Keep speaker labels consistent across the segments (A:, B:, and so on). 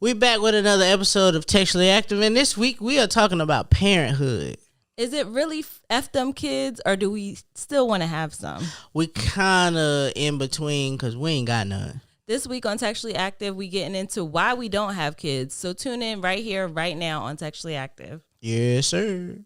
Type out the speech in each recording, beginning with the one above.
A: We back with another episode of Textually Active, and this week we are talking about parenthood.
B: Is it really F them kids, or do we still want to have some?
A: We kind of in between because we ain't got none.
B: This week on Textually Active, we getting into why we don't have kids. So tune in right here, right now on Textually Active.
A: Yes, sir.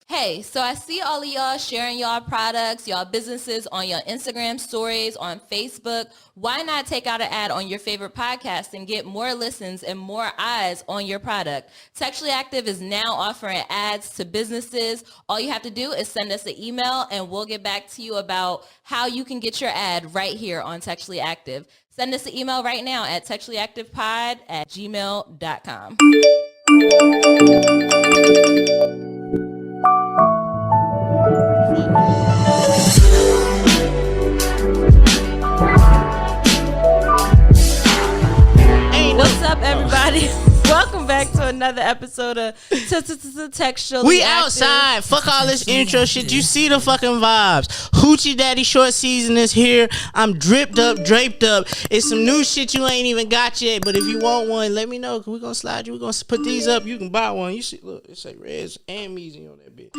C: Hey, so I see all of y'all sharing y'all products, y'all businesses on your Instagram stories, on Facebook. Why not take out an ad on your favorite podcast and get more listens and more eyes on your product? Textually Active is now offering ads to businesses. All you have to do is send us an email and we'll get back to you about how you can get your ad right here on Textually Active. Send us an email right now at textuallyactivepod@gmail.com.
B: What's up, everybody? Welcome back to another episode of Textually
A: We
B: Active.
A: outside. Fuck all this intro shit. You see the fucking vibes. Hoochie Daddy short season is here. I'm dripped up, draped up. It's some new shit you ain't even got yet. But if you want one, let me know. Cause we're gonna slide you. We're gonna put these up. You can buy one. You see, look, it say Reds and Meezy on that bitch.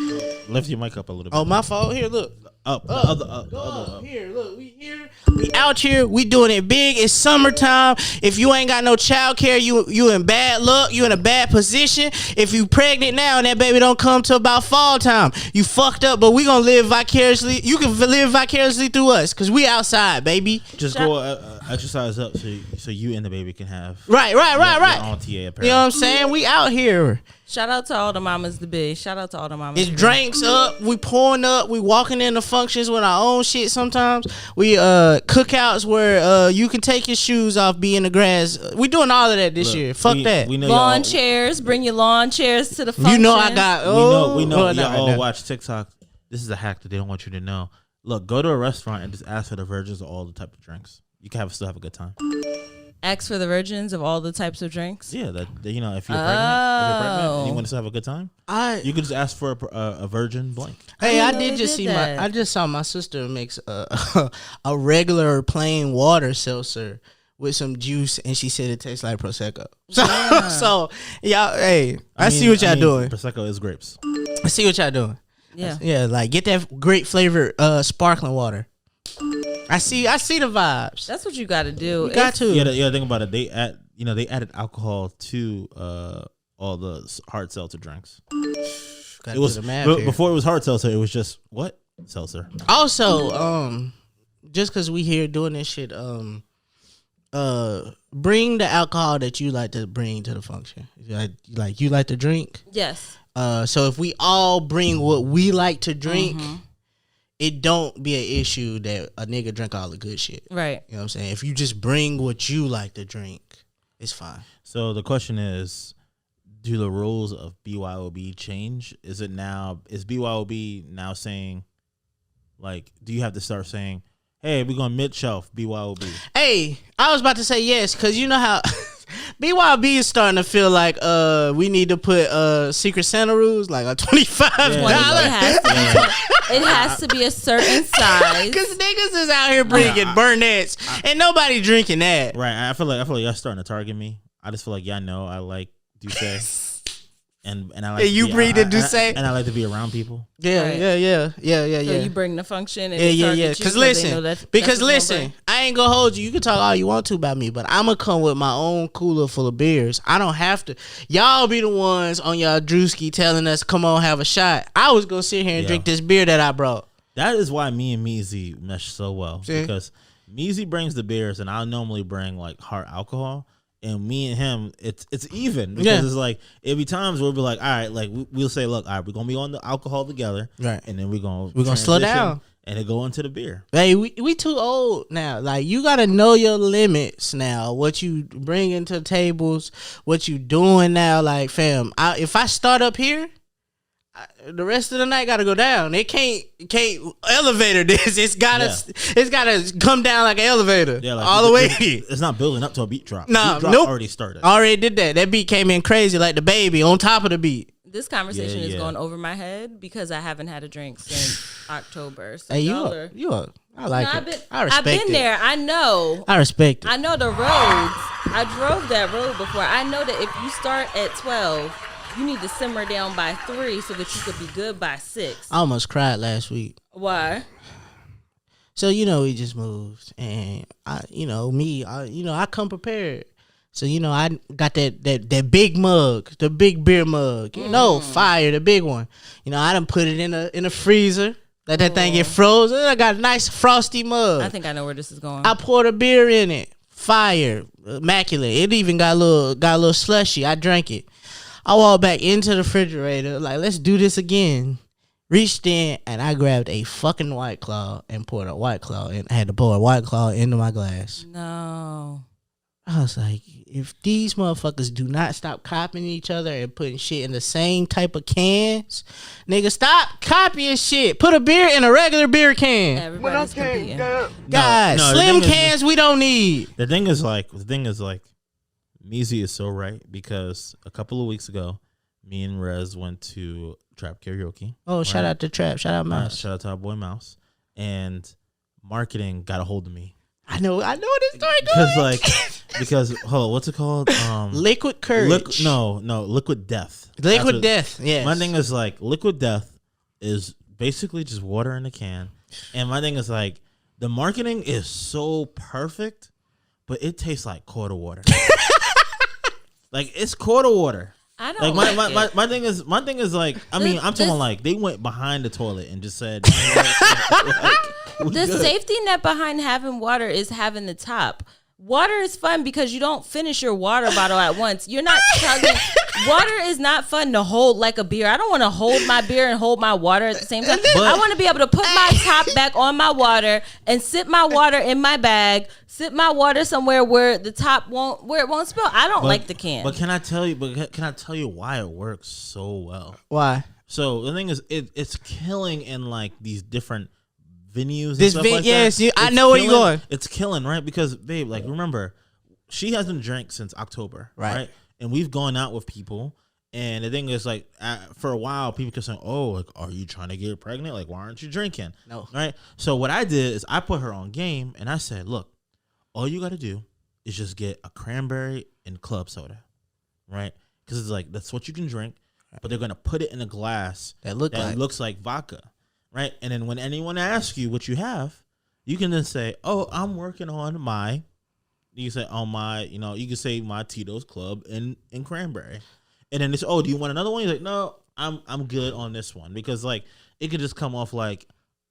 D: Lift your mic up a little bit.
A: Oh, my fault. Here, look.
D: Up.
A: Here, look, we here. We out here. We doing it big. It's summertime. If you ain't got no child care, you in bad luck. You in a bad position. If you pregnant now and that baby don't come till about fall time, you fucked up. But we gonna live vicariously. You can live vicariously through us because we outside, baby.
D: Just go exercise up so you and the baby can have
A: Right.
D: your own TA apparently.
A: You know what I'm saying? We out here.
B: Shout out to all the mamas to be. Shout out to all the mamas.
A: It's drinks up. We pouring up. We walking into functions with our own shit sometimes. We cookouts where you can take your shoes off, be in the grass. We doing all of that this year. Fuck that.
D: We know
B: Lawn chairs. Bring your lawn chairs to the function.
A: You know I got.
D: We know
A: well,
D: y'all all
A: right
D: watch TikTok. This is a hack that they don't want you to know. Look, go to a restaurant and just ask for the virgins of all the type of drinks. You can still have a good time.
B: Ask for the virgins of all the types of drinks.
D: Yeah, that you know, if you're pregnant and you want to still have a good time, you could just ask for a virgin blank.
A: Hey,
B: I
A: I
B: didn't know
A: did
B: they
A: just
B: did
A: see
B: that.
A: I just saw my sister makes a regular plain water seltzer with some juice, and she said it tastes like Prosecco. So y'all, hey, I see what y'all doing.
D: Prosecco is grapes.
A: I see what y'all doing.
B: Yeah.
A: Like get that great flavored sparkling water. I see the vibes.
B: That's what you got to do.
A: You got to.
D: Yeah. Think about it. They added alcohol to all the hard seltzer drinks.
A: It was
D: before it was hard seltzer. It was just what seltzer.
A: Also, just because we here doing this shit, bring the alcohol that you like to bring to the function. Like you like to drink.
B: Yes.
A: So if we all bring what we like to drink. It don't be an issue that a nigga drink all the good shit.
B: Right.
A: You know what I'm saying? If you just bring what you like to drink, it's fine.
D: So the question is, do the rules of BYOB change? Is BYOB now saying, like, do you have to start saying, hey, we're going mid-shelf BYOB?
A: Hey, I was about to say yes, because you know how BYOB is starting to feel like we need to put Secret Santa rules, like a $25.
B: It has to be a certain size.
A: Because niggas is out here bringing Burnett's, and nobody drinking that.
D: Right. I feel like y'all starting to target me. I just feel like y'all know I like Douce. And I like
A: you breathe in Douce,
D: and I like to be around people.
A: Yeah.
B: So you bring the function. And
A: Yeah. Because listen, I ain't gonna hold you. You can talk all you want to about me, but I'm gonna come with my own cooler full of beers. I don't have to. Y'all be the ones on y'all drewski telling us, come on, have a shot. I was gonna sit here and drink this beer that I brought.
D: That is why me and Meezy mesh so well. See? Because Meezy brings the beers, and I normally bring like hard alcohol. And me and him, it's even because it's like it'll be times where we'll be like, all right, like we'll say, look, all right, we're gonna be on the alcohol together,
A: right?
D: And then we're gonna
A: slow down
D: and it go into the beer.
A: Hey, we too old now. Like you gotta know your limits now. What you bringing to tables, what you doing now. Like fam, if I start up here, the rest of the night gotta go down. It can't elevator this. It's gotta come down like an elevator. Yeah, like all the way.
D: It's not building up to a beat drop.
A: Nah,
D: beat drop already started.
A: Already did that. That beat came in crazy like the baby on top of the beat.
B: This conversation is going over my head because I haven't had a drink since October. So
A: hey, I like it. I respect it.
B: I've been there. I know.
A: I respect it.
B: I know the roads. I drove that road before. I know that if you start at 12, you need to simmer down by 3 so that you could be good by 6.
A: I almost cried last week.
B: Why?
A: So we just moved, and I come prepared. So I got that big mug, the big beer mug, fire, the big one. I done put it in a freezer. Let that thing get frozen. I got a nice frosty mug.
B: I think I know where this is going.
A: I poured a beer in it. Fire, immaculate. It even got a little slushy. I drank it. I walked back into the refrigerator like, let's do this again. Reached in and I grabbed a fucking White Claw and poured a White Claw, and I had to pour a White Claw into my glass.
B: No.
A: I was like, if these motherfuckers do not stop copying each other and putting shit in the same type of cans, nigga, stop copying shit. Put a beer in a regular beer can.
B: Everybody's competing.
A: God, slim cans we don't need.
D: The thing is like, Meezy is so right, because a couple of weeks ago, me and Rez went to Trap Karaoke.
A: Oh, right? Shout out to Trap. Shout out Mouse.
D: Shout out to our boy Mouse. And marketing got a hold of me.
A: I know this story
D: because hold on, what's it called?
A: Liquid Courage.
D: Liquid Death.
A: Liquid Death. Yeah.
D: My thing is like, Liquid Death is basically just water in a can, and my thing is like, the marketing is so perfect, but it tastes like quarter water. Like, it's quarter water.
B: I don't
D: like my thing is like, I mean, I'm talking like they went behind the toilet and just said.
B: The safety net behind having water is having the top. Water is fun because you don't finish your water bottle at once. You're not chugging. Water is not fun to hold like a beer. I don't want to hold my beer and hold my water at the same time. I want to be able to put my top back on my water and sip my water in my bag, sip my water somewhere where the top won't spill. I don't like the can.
D: But can I tell you why it works so well?
A: Why?
D: So the thing is, it's killing in like these different venues.
A: I know where you're going.
D: It's killing, right? Because babe, like, remember, she hasn't drank since October, right? And we've gone out with people, and the thing is, like, for a while, people kept saying, "Oh, like, are you trying to get pregnant? Like, why aren't you drinking?"
A: No,
D: right? So what I did is I put her on game, and I said, "Look, all you got to do is just get a cranberry and club soda, right? Because it's like that's what you can drink, but they're gonna put it in a glass that looks like vodka." Right, and then when anyone asks you what you have, you can then say, "Oh, I'm working on my." You can say, "On my," you can say my Tito's Club and cranberry, and then it's, "Oh, do you want another one?" You're like, "No, I'm good on this one," because like it could just come off like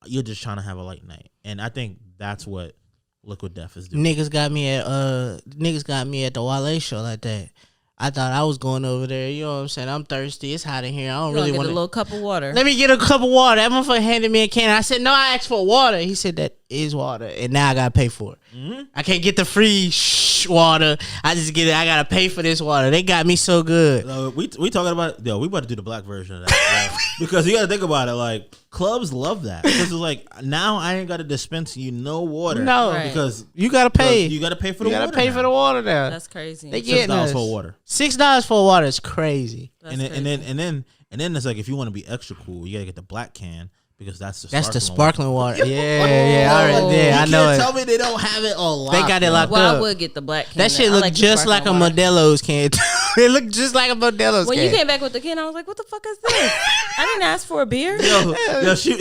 D: you're just trying to have a light night, and I think that's what Liquid Death is doing.
A: Niggas got me at the Wale show like that. I thought I was going over there. You know what I'm saying? I'm thirsty. It's hot in here. I don't really want
B: a little cup of water.
A: Let me get a cup of water. That motherfucker handed me a can. I said, no, I asked for water. He said, that is water. And now I got to pay for it. Mm-hmm. I can't get the free water. I just get it. I got to pay for this water. They got me so good.
D: We talking about, we about to do the black version of that. Because you got to think about it. Like, clubs love that. Because it's like, now I ain't got to dispense you no water.
A: No.
B: Right.
A: Because you got to pay.
D: You got to pay for the water.
A: You got to pay for the water now.
B: That's crazy.
A: They getting
D: $6 for water.
A: $6 for water is crazy.
D: And then it's like, if you want to be extra cool, you got to get the black can. Because that's the
A: sparkling water. Yeah. I know it.
D: Tell me they don't have it all locked.
A: They got it locked up.
B: Well, I would get the black can.
A: That shit look just like a Modelo's can. It looked just like a Modelo's
B: when
A: can.
B: You came back with the can, I was like, "What the fuck is this? I didn't ask for a beer."
D: She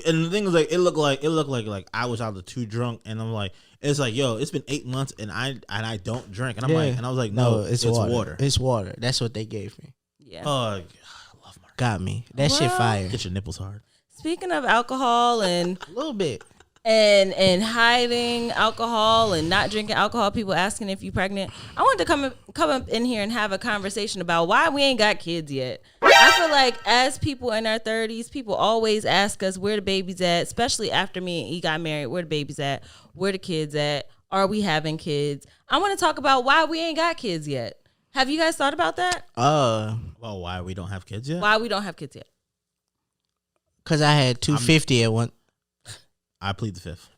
D: and the thing is, like, it looked like I was either too drunk, and I'm like, it's like, yo, it's been 8 months, and I don't drink, and I was like, no, it's water.
A: It's water. That's what they gave me.
B: Yeah.
D: I love marketing.
A: Got me. That shit fire.
D: Get your nipples hard.
B: Speaking of alcohol and
A: a little bit
B: and hiding alcohol and not drinking alcohol, people asking if you're pregnant, I wanted to come up in here and have a conversation about why we ain't got kids yet. I feel like as people in our 30s, people always ask us where the baby's at, especially after me and E got married. Where the baby's at? Where the kids at? Are we having kids? I want to talk about why we ain't got kids yet. Have you guys thought about that?
D: Well, why we don't have kids yet?
B: Why we don't have kids yet?
A: Because I had 250 at one.
D: I plead the fifth.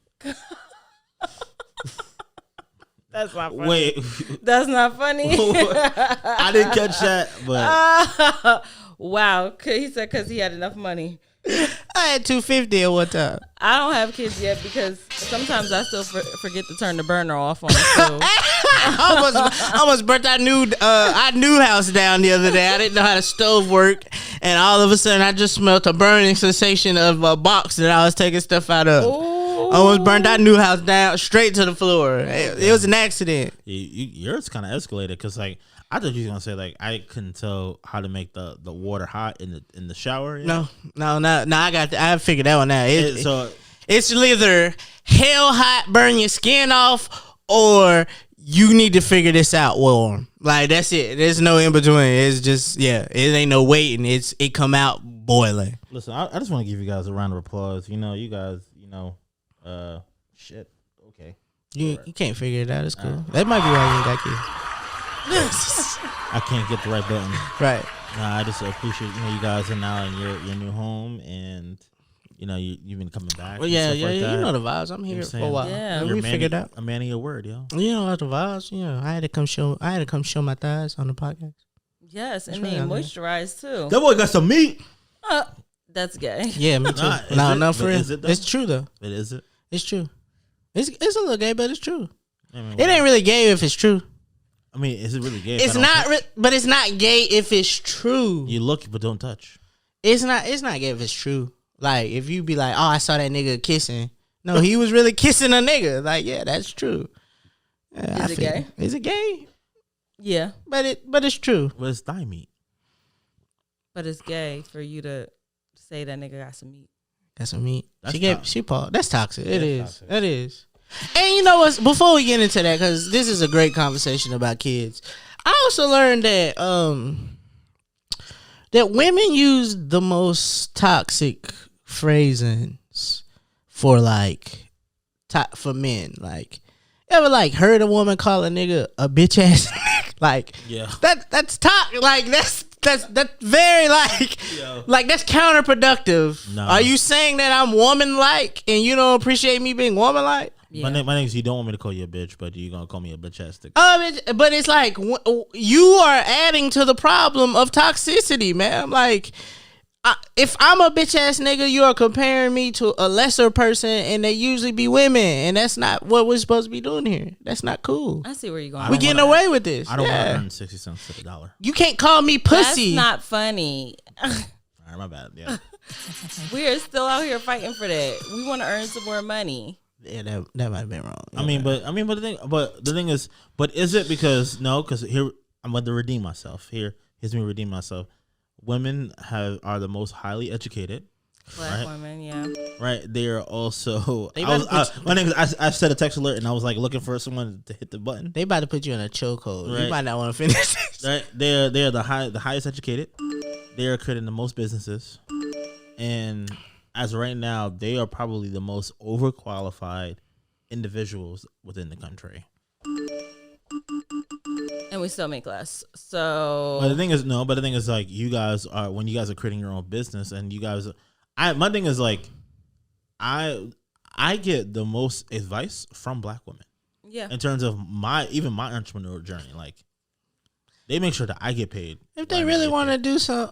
B: That's not funny.
D: Wait.
B: That's not funny.
D: I didn't catch that, but.
B: Wow. He said because he had enough money.
A: I had $250 at one time.
B: I don't have kids yet because sometimes I still forget to turn the burner off on the stove.
A: I almost burnt our new house down the other day. I didn't know how the stove worked, and all of a sudden I just smelled a burning sensation of a box that I was taking stuff out of.
B: Ooh.
A: I almost burnt our new house down straight to the floor. It was an accident.
D: Yours kind of escalated because like I thought you was gonna say like I couldn't tell how to make the water hot in the shower.
A: No. I figured that one out. It's either hell hot, burn your skin off, or you need to figure this out warm. Like that's it. There's no in between. It's just it ain't no waiting. It come out boiling.
D: Listen, I just want to give you guys a round of applause. You guys, shit. Okay.
A: You can't figure it out. It's cool. That might be why you ain't got kids.
D: I can't get the right button.
A: Right.
D: Nah, I just appreciate you guys are now in your new home, and you've been coming back.
A: Well, yeah. You know the vibes. I'm here for a while.
B: Yeah,
A: we figured out.
D: A man of your word, yo.
A: You know the vibes. I had to come show my thighs on the podcast.
B: Yes, and they moisturize too.
D: That boy got some meat.
B: That's gay.
A: Yeah, me too. No, for real. It's true though.
D: It is it.
A: It's true. It's a little gay, but it's true. It ain't really gay if it's true.
D: I mean, is it really gay?
A: It's not, but it's not gay if it's true.
D: You look, but don't touch.
A: It's not gay if it's true. Like if you be like, oh, I saw that nigga kissing. No, he was really kissing a nigga. Like, yeah, that's true.
B: Is it gay?
A: Is it gay?
B: Yeah,
A: but it's true.
D: But it's thigh meat.
B: But it's gay for you to say that nigga got some meat.
A: Got some meat.
D: That's
A: Paul. That's toxic. It is.
D: Toxic.
A: It is. And you know what? Before we get into that, because this is a great conversation about kids, I also learned that that women use the most toxic phrasings for for men. Like, ever heard a woman call a nigga a bitch ass? That's toxic. Like that's very that's counterproductive. No. Are you saying that I'm woman like and you don't appreciate me being woman like?
B: Yeah.
D: My name is, you don't want me to call you a bitch, but you're gonna call me a bitch ass stick.
A: But it's like you are adding to the problem of toxicity, man. Like, if I'm a bitch ass nigga, you are comparing me to a lesser person, and they usually be women, and that's not what we're supposed to be doing here. That's not cool.
B: I see where you're going.
A: We getting away with this.
D: I don't want to earn 60 cents to the dollar.
A: You can't call me pussy.
B: That's not funny.
D: All right, my bad. Yeah,
B: we are still out here fighting for that. We want to earn some more money.
A: Yeah, that might have been wrong.
D: Yeah. But the thing is, is it because here I'm going to redeem myself. Here's me redeem myself. Women are the most highly educated.
B: Black women, yeah.
D: Right. They are also. My name is. I set a text alert and I was looking for someone to hit the button.
A: They about to put you in a chokehold.
D: Right.
A: You might not want to finish this.
D: Right. They're the highest educated. They are creating the most businesses, and as of right now, they are probably the most overqualified individuals within the country.
B: And we still make less. So,
D: but the thing is, you guys are, when you guys are creating your own business, and you guys, my thing is I get the most advice from Black women.
B: Yeah.
D: In terms of my entrepreneurial journey, they make sure that I get paid.
A: If they really want to do so,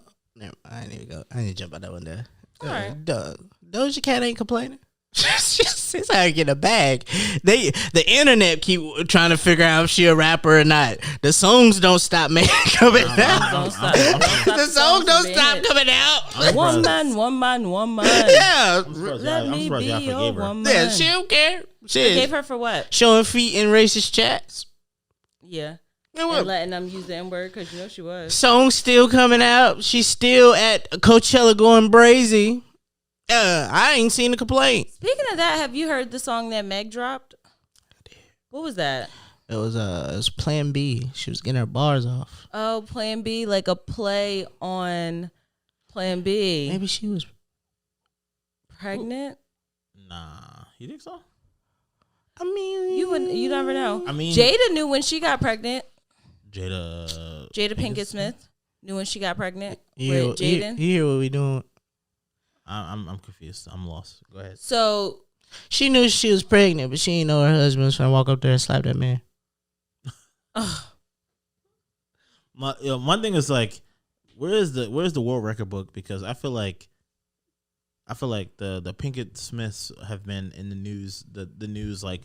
A: I need to go. I need to jump out that one there.
B: All right.
A: Doja Cat ain't complaining. She's how to get a bag. The internet keep trying to figure out if she a rapper or not. The songs don't stop coming out. The songs don't stop coming out.
B: Woman.
A: Yeah.
B: Let me be your woman.
A: Yeah, she don't care.
B: She gave her for what?
A: Showing feet in racist chats.
B: Yeah. And letting them use the N-word because she was.
A: Songs still coming out. She's still at Coachella going brazy. I ain't seen a complaint.
B: Speaking of that, have you heard the song that Meg dropped?
A: I did.
B: What was that?
A: It was Plan B. She was getting her bars off.
B: Oh, Plan B, like a play on Plan B.
A: Maybe she was
B: pregnant.
D: Nah, you think so?
A: I mean,
B: you never know.
D: I mean,
B: Jada knew when she got pregnant.
D: Jada
B: Pinkett Smith knew when she got pregnant
A: with
B: Jaden.
A: You hear what we doing?
D: I'm confused. I'm lost. Go ahead.
B: So
A: she knew she was pregnant, but she didn't know her husband was trying to walk up there and slap that man.
D: My thing is where's the world record book? Because I feel like the Pinkett Smiths have been in the news the news like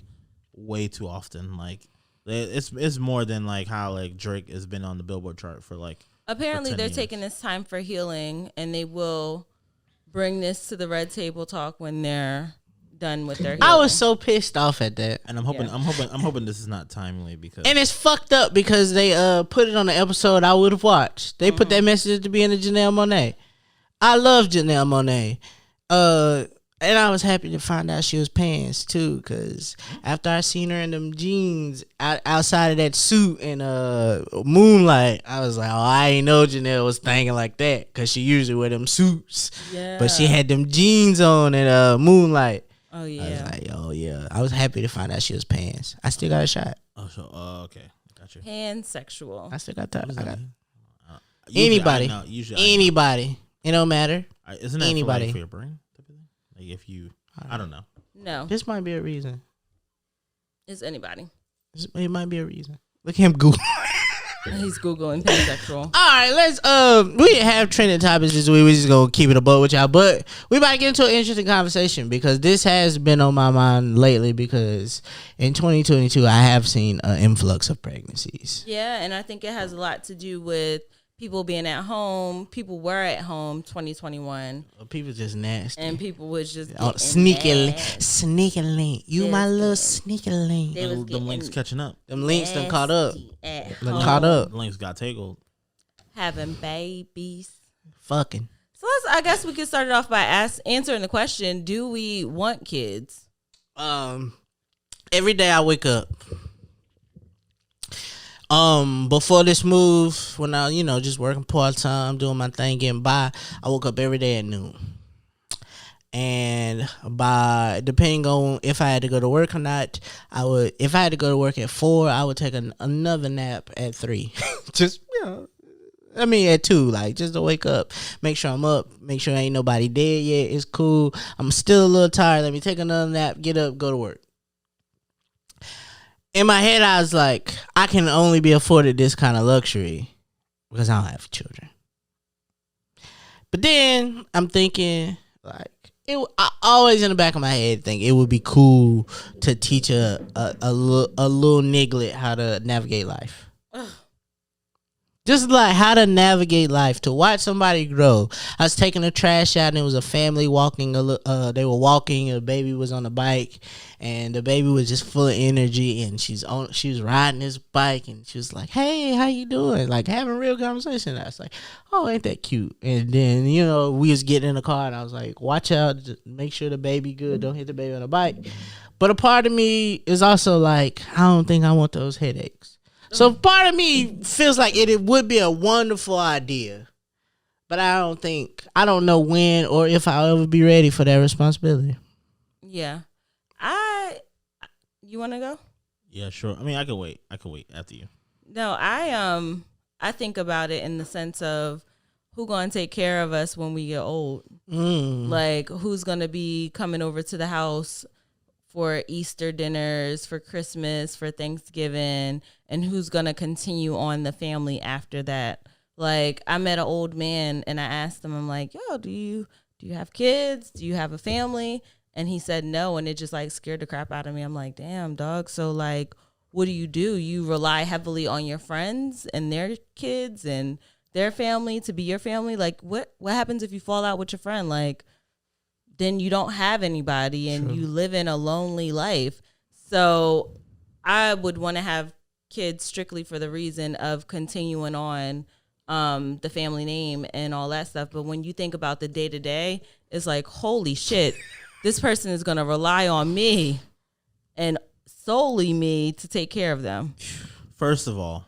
D: way too often. Like it's more than like how like Drake has been on the Billboard chart for like.
B: Apparently, they're
D: years.
B: taking this time for healing, and they will bring this to the Red Table Talk when they're done with their healing.
A: I was so pissed off at that,
D: and I'm hoping this is not timely because.
A: And it's fucked up because they put it on the episode I would have watched. They put that message at the beginning of Janelle Monáe. I love Janelle Monáe. And I was happy to find out she was pants too, because after I seen her in them jeans outside of that suit in Moonlight, I was like, oh, I ain't know Janelle was thinking like that, because she usually wear them suits. Yeah. But she had them jeans on in Moonlight.
B: Oh, yeah.
A: I was like, oh, yeah. I was happy to find out she was pants. I still got a shot.
D: Oh, so, okay. Gotcha.
B: Pansexual.
A: I still got that. I got
D: anybody.
A: Anybody. It don't matter.
D: Isn't that
A: anybody
D: for your brain? Like if you, I don't know.
B: No.
A: This might be a reason.
B: It's anybody.
A: It might be a reason. Look at him Google.
B: He's Googling pansexual.
A: All right, let's we didn't have trending topics this week. We just gonna keep it a boat with y'all. But we about to get into an interesting conversation because this has been on my mind lately because in 2022 I have seen an influx of pregnancies.
B: Yeah, and I think it has a lot to do with people being at home. People were at home 2021.
A: People just nasty.
B: And people was just
A: sneaky. You my little sneaky link.
D: Them links catching up.
A: Them links done caught up.
D: The links got tangled.
B: Having babies.
A: Fucking.
B: So I guess we could start it off by answering the question, do we want kids?
A: Every day I wake up. Before this move, when I, just working part-time, doing my thing, getting by, I woke up every day at noon. And depending on if I had to go to work or not, if I had to go to work at 4, I would take another nap at 3. Just, at 2, like, just to wake up, make sure I'm up, make sure ain't nobody dead yet, it's cool. I'm still a little tired, let me take another nap, get up, go to work. In my head, I was like, I can only be afforded this kind of luxury because I don't have children. But then I'm thinking, like, I always in the back of my head think it would be cool to teach a little niglet how to navigate life. Just like how to navigate life, to watch somebody grow. I was taking the trash out and it was a family walking. They were walking. A baby was on the bike, and the baby was just full of energy. And she was riding this bike, and she was like, "Hey, how you doing?" Like having a real conversation. I was like, "Oh, ain't that cute?" And then we was getting in the car, and I was like, "Watch out, just make sure the baby good. Don't hit the baby on the bike." But a part of me is also like, I don't think I want those headaches. So part of me feels like it would be a wonderful idea, but I don't know when or if I'll ever be ready for that responsibility.
B: Yeah. You want to go?
D: Yeah, sure. I mean, I could wait after you.
B: No, I think about it in the sense of who going to take care of us when we get old. Like who's going to be coming over to the house for Easter dinners, for Christmas, for Thanksgiving, and who's going to continue on the family after that. Like, I met an old man, and I asked him, I'm like, yo, do you have kids? Do you have a family? And he said no, and it just, like, scared the crap out of me. I'm like, damn, dog. So, like, what do? You rely heavily on your friends and their kids and their family to be your family? Like, what happens if you fall out with your friend? Like, then you don't have anybody and you live in a lonely life. So I would want to have kids strictly for the reason of continuing on the family name and all that stuff. But when you think about the day-to-day, it's like, holy shit, this person is going to rely on me and solely me to take care of them.
D: First of all,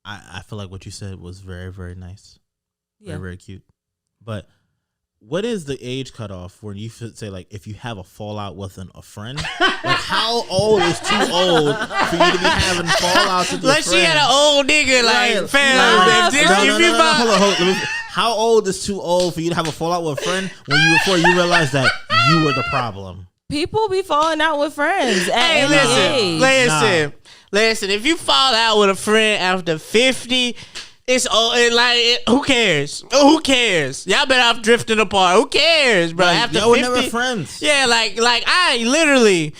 D: I feel like what you said was very, very nice. Very, very cute. But what is the age cutoff when you say, like, if you have a fallout with a friend? Like, how old is too old for you to be having fallouts with your friend?
A: Like, she had an old nigga, like, fam.
D: Hold on. How old is too old for you to have a fallout with a friend before you realize that you were the problem?
B: People be falling out with friends at
A: listen. If you fall out with a friend after 50, who cares? Who cares? Y'all been off drifting apart. Who cares, bro?
D: Like,
A: After
D: y'all
A: 50,
D: were never friends.
A: Yeah, like I literally,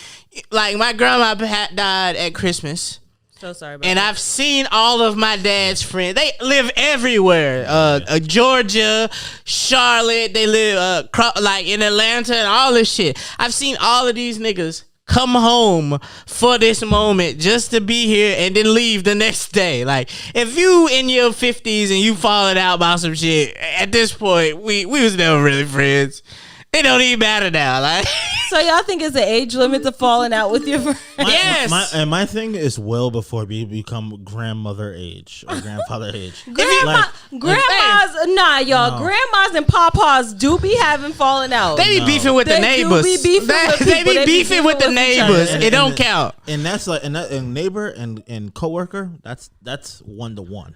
A: like my grandma died at Christmas.
B: So sorry about
A: and
B: that.
A: I've seen all of my dad's friends. They live everywhere. Georgia, Charlotte. They live like in Atlanta and all this shit. I've seen all of these niggas come home for this moment just to be here and then leave the next day. Like, if you in your 50s and you falling out about some shit, at this point, we was never really friends. It don't even matter now. Like,
B: so y'all think it's an age limit to falling out with your friends?
A: Yes.
D: My thing is well before we become grandmother age or grandfather age.
B: Grandmas, nah, y'all.
D: No.
B: Grandmas and papas do be having falling out.
A: They be beefing with the neighbors.
B: They
A: be beefing with the neighbors. It don't count.
D: And that's like and neighbor and coworker. That's 1-to-1.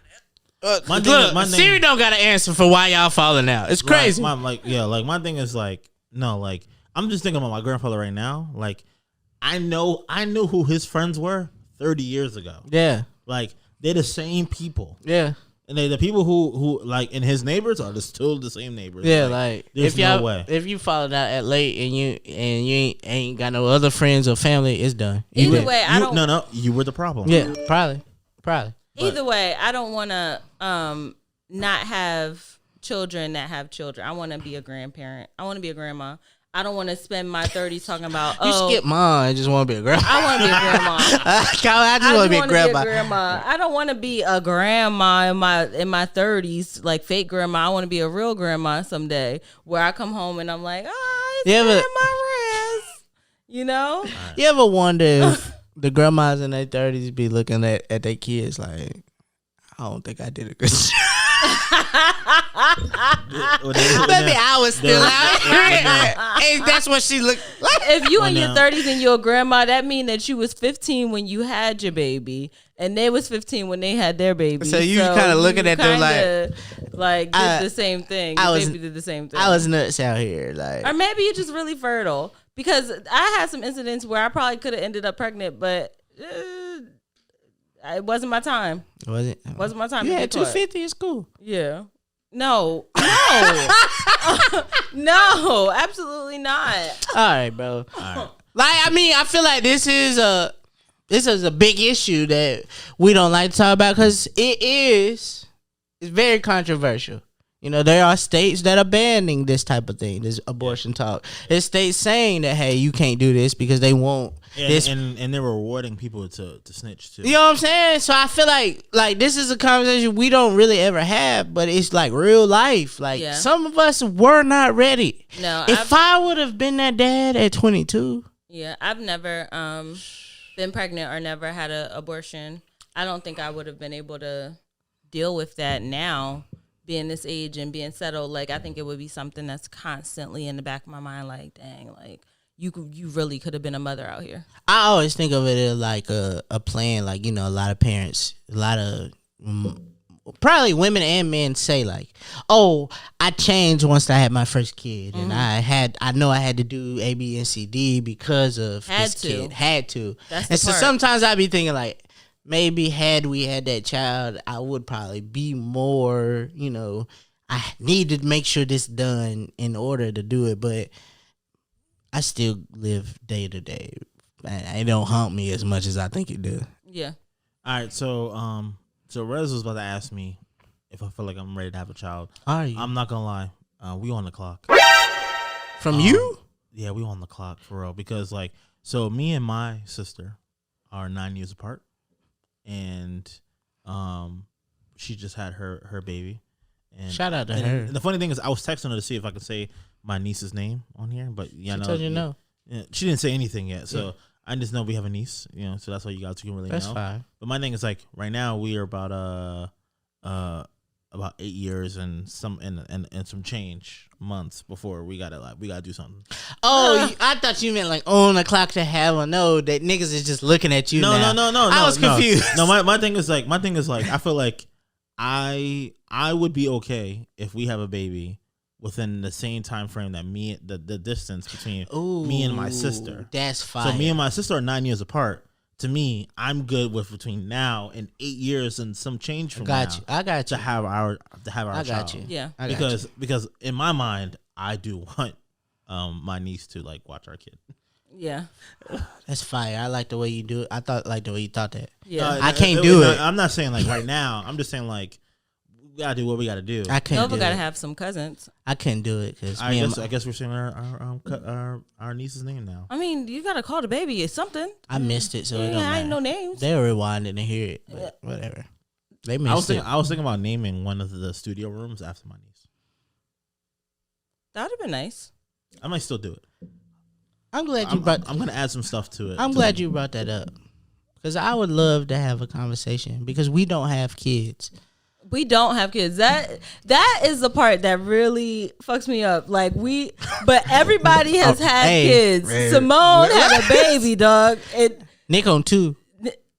A: Siri don't got an answer for why y'all falling out. It's crazy.
D: My thing is like, no, like I'm just thinking about my grandfather right now. Like, I know who his friends were 30 years ago.
A: Yeah,
D: like they're the same people.
A: Yeah,
D: and they the people who like and his neighbors are still the same neighbors.
A: Yeah, like
D: there's no way.
A: If you falling out at late and you ain't got no other friends or family, it's done.
B: Either way, I don't.
D: No, you were the problem.
A: Yeah, probably.
B: Either way, I don't want to not have children that have children. I want to be a grandparent. I want to be a grandma. I don't want to spend my 30s talking about,
A: you skip mom. I just want to be a grandma.
B: I want to be a grandma.
A: I just want to be a grandma.
B: I don't want to be a grandma in my 30s, like fake grandma. I want to be a real grandma someday where I come home and I'm like, it's Grandma Riz. You know?
A: You ever wonder if the grandmas in their 30s be looking at their kids like, I don't think I did a good job. Maybe I was still out. Hey, that's what she looked like.
B: If you in your 30s and you're a grandma, that mean that you was 15 when you had your baby, and they was 15 when they had their baby.
A: So you kind of looking at them
B: like did the same thing. Baby did the same thing.
A: I was nuts out here, like,
B: or maybe you're just really fertile. Because I had some incidents where I probably could have ended up pregnant, but it wasn't my time. Wasn't my time.
A: Yeah, 250 is cool.
B: Yeah. No, no, absolutely not.
A: All right, bro. All right. Like, I mean, I feel like this is a big issue that we don't like to talk about because it's very controversial. You know, there are states that are banning this type of thing, this abortion talk. There's states saying that, hey, you can't do this because they won't.
D: And they're rewarding people to snitch too.
A: You know what I'm saying? So I feel like this is a conversation we don't really ever have, but it's like real life. Like, some of us were not ready.
B: No,
A: if I would have been that dad at 22.
B: Yeah, I've never been pregnant or never had an abortion. I don't think I would have been able to deal with that now. Being this age and being settled, like, I think it would be something that's constantly in the back of my mind, like, dang, like, you really could have been a mother out here.
A: I always think of it as like a plan, like, you know, a lot of parents, a lot of probably women and men say like, oh, I changed once I had my first kid, and I know I had to do A, B, and C, D because of this kid. Had to. And so sometimes I be thinking like, maybe had we had that child, I would probably be more, you know, I need to make sure this done in order to do it, but I still live day to day. It don't haunt me as much as I think it do.
B: Yeah.
D: All right, so Rez was about to ask me if I feel like I'm ready to have a child.
A: Are you?
D: I'm not gonna lie. We on the clock.
A: From you?
D: Yeah, we on the clock for real. Because like, so me and my sister are 9 years apart. And she just had her baby. And
A: shout out to her.
D: The funny thing is, I was texting her to see if I could say my niece's name on here, but
A: she told you no.
D: She didn't say anything yet, so I just know we have a niece. You know, so that's why you guys can really know.
A: That's fine.
D: But my thing is like, right now we are about 8 years and some change months before we gotta do something.
A: Oh, I thought you meant like on the clock to have a no that niggas is just looking at you.
D: No.
A: I was confused.
D: No, my thing is like I feel like I would be okay if we have a baby within the same time frame that the distance between me and my sister.
A: That's fine.
D: So me and my sister are 9 years apart. to me, I'm good with between now and 8 years and some change from
A: I
D: now.
A: got you.
D: To have our
A: I got
D: child.
A: you.
B: Yeah.
D: Because in my mind, I do want my niece to like watch our kid.
B: Yeah.
A: That's fire. I like the way you do it. I thought like the way you thought that.
B: Yeah.
A: I can't do it.
D: I'm not saying like right now. I'm just saying like we gotta do what we gotta do.
A: I can't.
B: Nova gotta have some cousins.
A: I couldn't do it because
D: I guess we're saying our niece's name now.
B: I mean, you gotta call the baby or something.
A: I missed it, so it don't
B: I ain't
A: matter.
B: no names.
A: They'll rewind it and hear it, but whatever. They missed it.
D: I was thinking about naming one of the studio rooms after my niece.
B: That would have been nice.
D: I might still do it.
A: I'm glad you brought.
D: I'm gonna add some stuff to it.
A: I'm glad you brought that up because I would love to have a conversation because we don't have kids.
B: We don't have kids. That is the part that really fucks me up. Like but everybody has had kids. Simone had a baby, dog.
A: Nick on 2.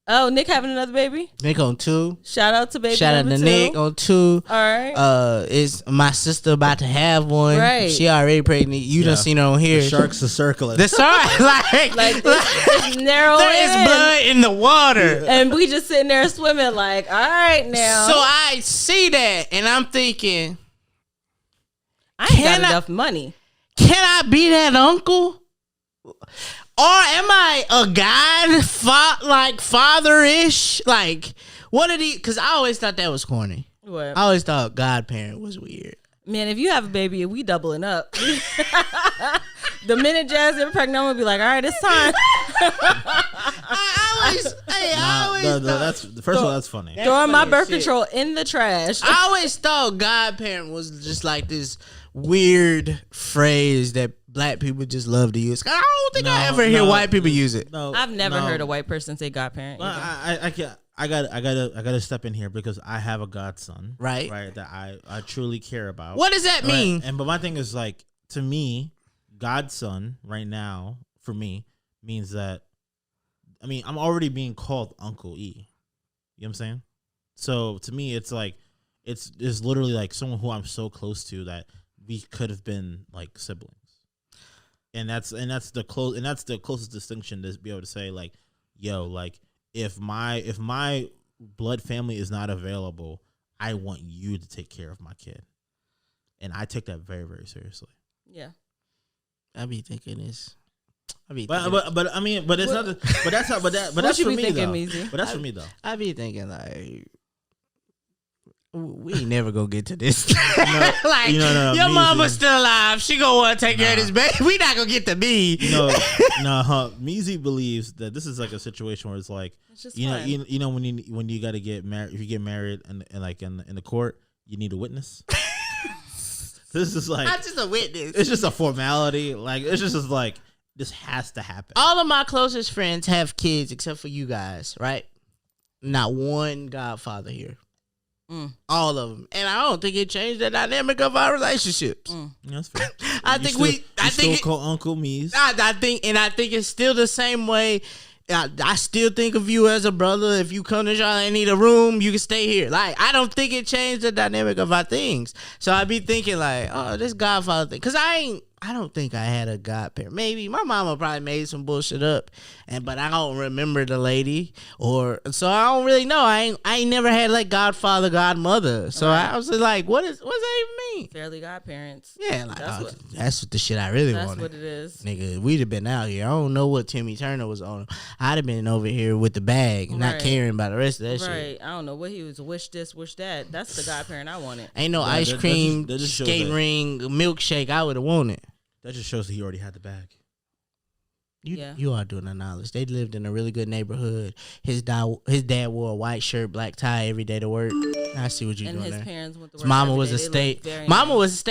B: Oh, Nick having another baby?
A: Nick on 2.
B: Shout out to baby
A: Shout out
B: number
A: to
B: 2.
A: Nick on 2.
B: All right.
A: Is my sister about to have one?
B: Right.
A: She already pregnant. You done seen her on here.
D: The sharks are circling.
A: The shark, like
B: it's narrow.
A: there is blood in the water.
B: And we just sitting there swimming like, all right now.
A: So I see that and I'm thinking,
B: I ain't got enough money.
A: can I be that uncle? Or am I a god, father-ish? Like, what are these? Because I always thought that was corny.
B: What?
A: I always thought godparent was weird.
B: Man, if you have a baby, we doubling up. The minute Jazz get pregnant, I'm gonna be like, all right, it's time.
A: I always thought,
D: first of all, that's funny.
B: Throwing my
A: funny
B: birth
A: shit.
B: control in the trash.
A: I always thought godparent was just like this weird phrase that black people just love to use. I don't think I ever hear white people use it.
D: No,
B: I've never heard a white person say godparent.
D: Well, I can't. I gotta step in here because I have a godson,
A: Right.
D: that I truly care about.
A: What does that mean?
D: But my thing is like, to me, godson right now for me means that, I mean, I'm already being called Uncle E. You know what I'm saying? So to me, it's like it's literally like someone who I'm so close to that we could have been like siblings, and that's the closest distinction to be able to say like, yo, like. If my blood family is not available, I want you to take care of my kid, and I take that very, very seriously.
B: Yeah,
A: I be thinking this.
D: But I mean, but it's not. But that's how. But that's for me though.
B: Meezy?
D: But that's for me though.
A: I be thinking like, we ain't never gonna get to this.
D: No,
A: your mama's still alive. She gonna want to take care of this baby. We not gonna get to me.
D: Meezy believes that this is like a situation where it's like,
B: it's just
D: you know when you got to get married, if you get married and like in the court, you need a witness. This is like
A: Not just a witness.
D: It's just a formality. Like it's just like this has to happen.
A: All of my closest friends have kids except for you guys, right? Not one godfather here. All of them, and I don't think it changed the dynamic of our relationships.
D: That's fair.
A: I think
D: still call Uncle Mees.
A: I think it's still the same way. I still think of you as a brother. If you come to Charlotte and need a room, you can stay here. Like, I don't think it changed the dynamic of our things. So I be thinking like, oh, this godfather thing, because I don't think I had a godparent. Maybe my mama probably made some bullshit up, but I don't remember the lady, so I don't really know. I ain't never had like godfather, godmother. So I was like, what's that even mean?
B: fairly godparents.
A: Yeah, like that's the shit I really wanted.
B: That's what it is.
A: Nigga, we'd have been out here. I don't know what Timmy Turner was on. I'd have been over here with the bag, not caring about the rest of that shit.
B: Right. I don't know what he was. Wish this, wish that. That's the godparent I wanted.
A: Ain't no ice cream, skating ring, milkshake I would have wanted.
D: That just shows that he already had the bag.
A: You are doing the knowledge. They lived in a really good neighborhood. His dad wore a white shirt, black tie every day to work. I see what you're doing there.
B: And his parents went to work.
A: Mama was a stay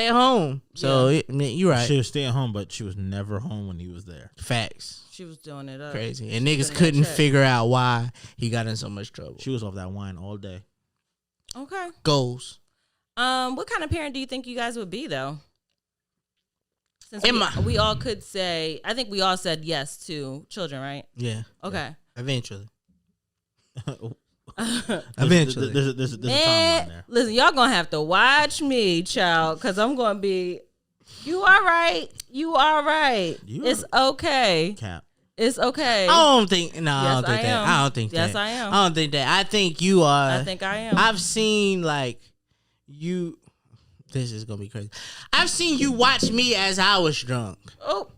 A: at home. So you're right.
D: She was stay at home, but she was never home when he was there.
A: Facts.
B: She was doing it up.
A: Crazy. And niggas couldn't figure out why he got in so much trouble.
D: She was off that wine all day.
B: Okay.
A: Goals.
B: What kind of parent do you think you guys would be though? Since we all could say, I think we all said yes to children, right?
A: Yeah.
B: Okay.
A: Eventually.
D: Eventually. There's a timeline there.
B: Listen, y'all gonna have to watch me, child, because I'm gonna be, you all right. It's okay.
D: Cap.
B: It's okay.
A: I don't think. No,
B: Yes,
A: I don't think that. I don't think that.
B: Yes, I am.
A: I don't think that. I think you are.
B: I think I am.
A: I've seen like you. This is gonna be crazy. I've seen you watch me as I was drunk.
B: Oh.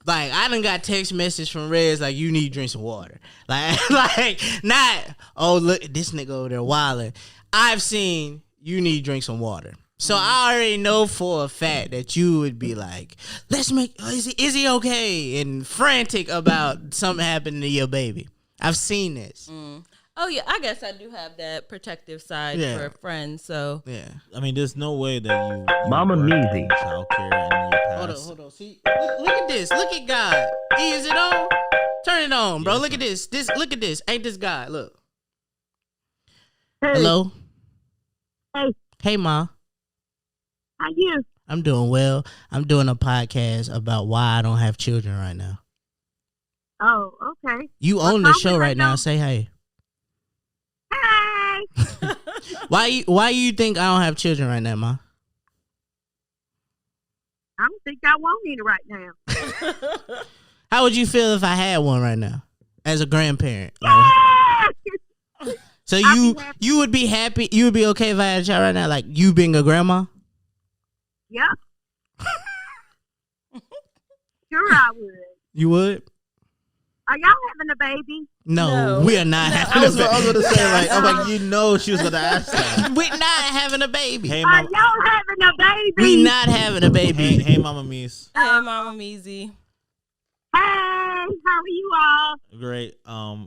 A: Like I done got text message from Reds like you need to drink some water. Like not look this nigga over there wilding. I've seen you need to drink some water. So I already know for a fact that you would be like, let's make is he okay? And frantic about something happening to your baby. I've seen this.
B: Oh yeah, I guess I do have that protective side for friends. So
A: yeah,
D: I mean, there's no way that you
E: Mama
D: work
E: Measy.
D: in childcare in your past.
A: Hold on. See, look at this. Look at God. Is it on? Turn it on, bro. Look at this. Look at this. Ain't this God? Look.
F: Hey.
A: Hello. Hey, Ma.
F: How you?
A: I'm doing well. I'm doing a podcast about why I don't have children right now.
F: Oh, okay.
A: You own the show right now. Say hey.
F: Hey.
A: Why you think I don't have children right now, Ma?
F: I don't think I want any right now.
A: How would you feel if I had one right now as a grandparent? Like, so you would be happy? You would be okay if I had a child right now, like you being a grandma?
F: Yeah. Sure, I would.
A: You would?
F: Are y'all having a baby?
A: No, we are not having
D: I
A: a
D: was
A: baby.
D: going to say, like, I'm like, you know, she was going to ask that.
A: We're not having a baby.
D: Hey,
F: Are
D: mama.
F: y'all having a baby?
A: We not having a baby.
D: Hey, Mama Mies.
B: hey, Mama Measy.
F: Hey, how are you all?
D: Great.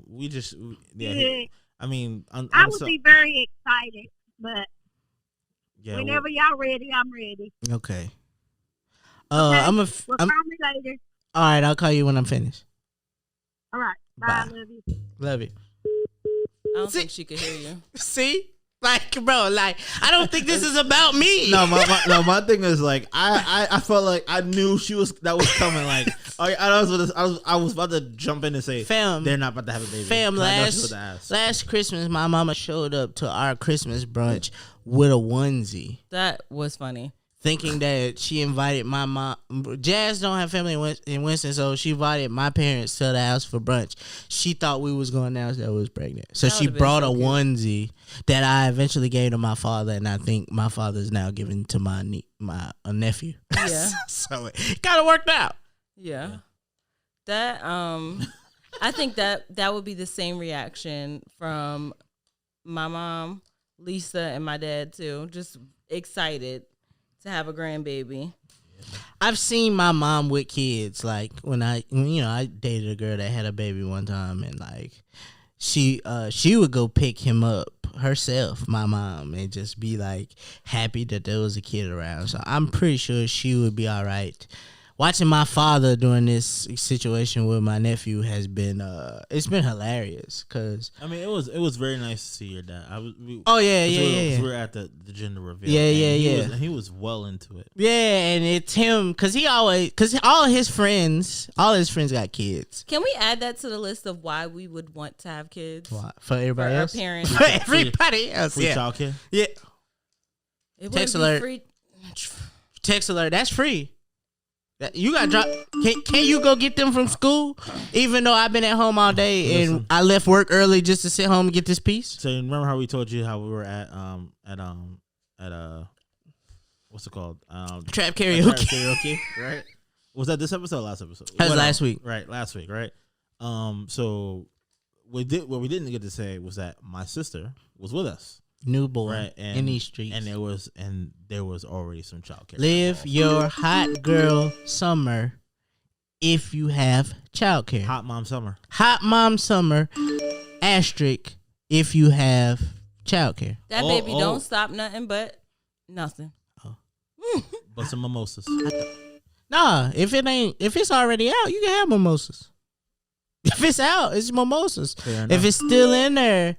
D: We just, yeah.
F: Good.
D: I mean,
F: I would be very excited, but
D: yeah.
F: whenever y'all ready, I'm ready.
A: Okay.
F: Okay?
A: I'm
F: Well, call me later.
A: all right. I'll call you when I'm finished.
F: All right. Bye.
A: Bye.
F: Love you.
A: Love you.
B: I don't think she could hear you.
A: See, like, bro, like, I don't think this is about me.
D: No, my thing is like I felt like I knew that was coming. Like I was about to jump in and say,
A: Fam,
D: they're not about to have a baby.
A: Fam, last Christmas, my mama showed up to our Christmas brunch with a onesie,
B: That was funny.
A: thinking that she invited my mom. Jazz don't have family in Winston, so she invited my parents to the house for brunch. She thought we was going to announce that we was pregnant, so
B: That
A: she
B: would've been
A: brought
B: so
A: a
B: cute.
A: onesie that I eventually gave to my father, and I think my father's now giving to my nephew.
B: Yeah.
A: So it kind of worked out.
B: Yeah. That I think that would be the same reaction from my mom, Lisa, and my dad too. Just excited to have a grandbaby.
A: I've seen my mom with kids. Like when I dated a girl that had a baby one time, and like she would go pick him up herself, my mom, and just be like happy that there was a kid around. So I'm pretty sure she would be all right. Watching my father during this situation with my nephew has been it's been hilarious, cause
D: I mean, it was very nice to see your dad. We were at the gender reveal.
A: Yeah.
D: And he was well into it.
A: yeah, and it's him, cause all his friends got kids.
B: Can we add that to the list of why we would want to have kids?
A: Why? For everybody
B: For our
A: else,
B: parents.
A: for everybody else,
D: Free
A: yeah,
D: childcare.
A: yeah.
B: It
A: Text
B: wouldn't
A: alert.
B: be
A: Text alert. That's free. You got drop. Can you go get them from school? Even though I've been at home all day and I left work early just to sit home and get this piece.
D: So remember how we told you how we were at what's it called?
A: Trap karaoke.
D: Karaoke, right? Was that this episode or last episode?
A: That was last week.
D: Right, last week, right? So what we didn't get to say was that my sister was with us.
A: Newborn,
D: right,
A: in these streets.
D: And there was already some childcare.
A: Live your hot girl summer if you have childcare.
D: Hot mom summer.
A: Hot mom summer, asterisk, if you have childcare.
B: That baby don't stop nothing but nothing.
D: But some mimosas.
A: Nah, if it's already out, you can have mimosas. If it's out, it's mimosas. If it's still in there,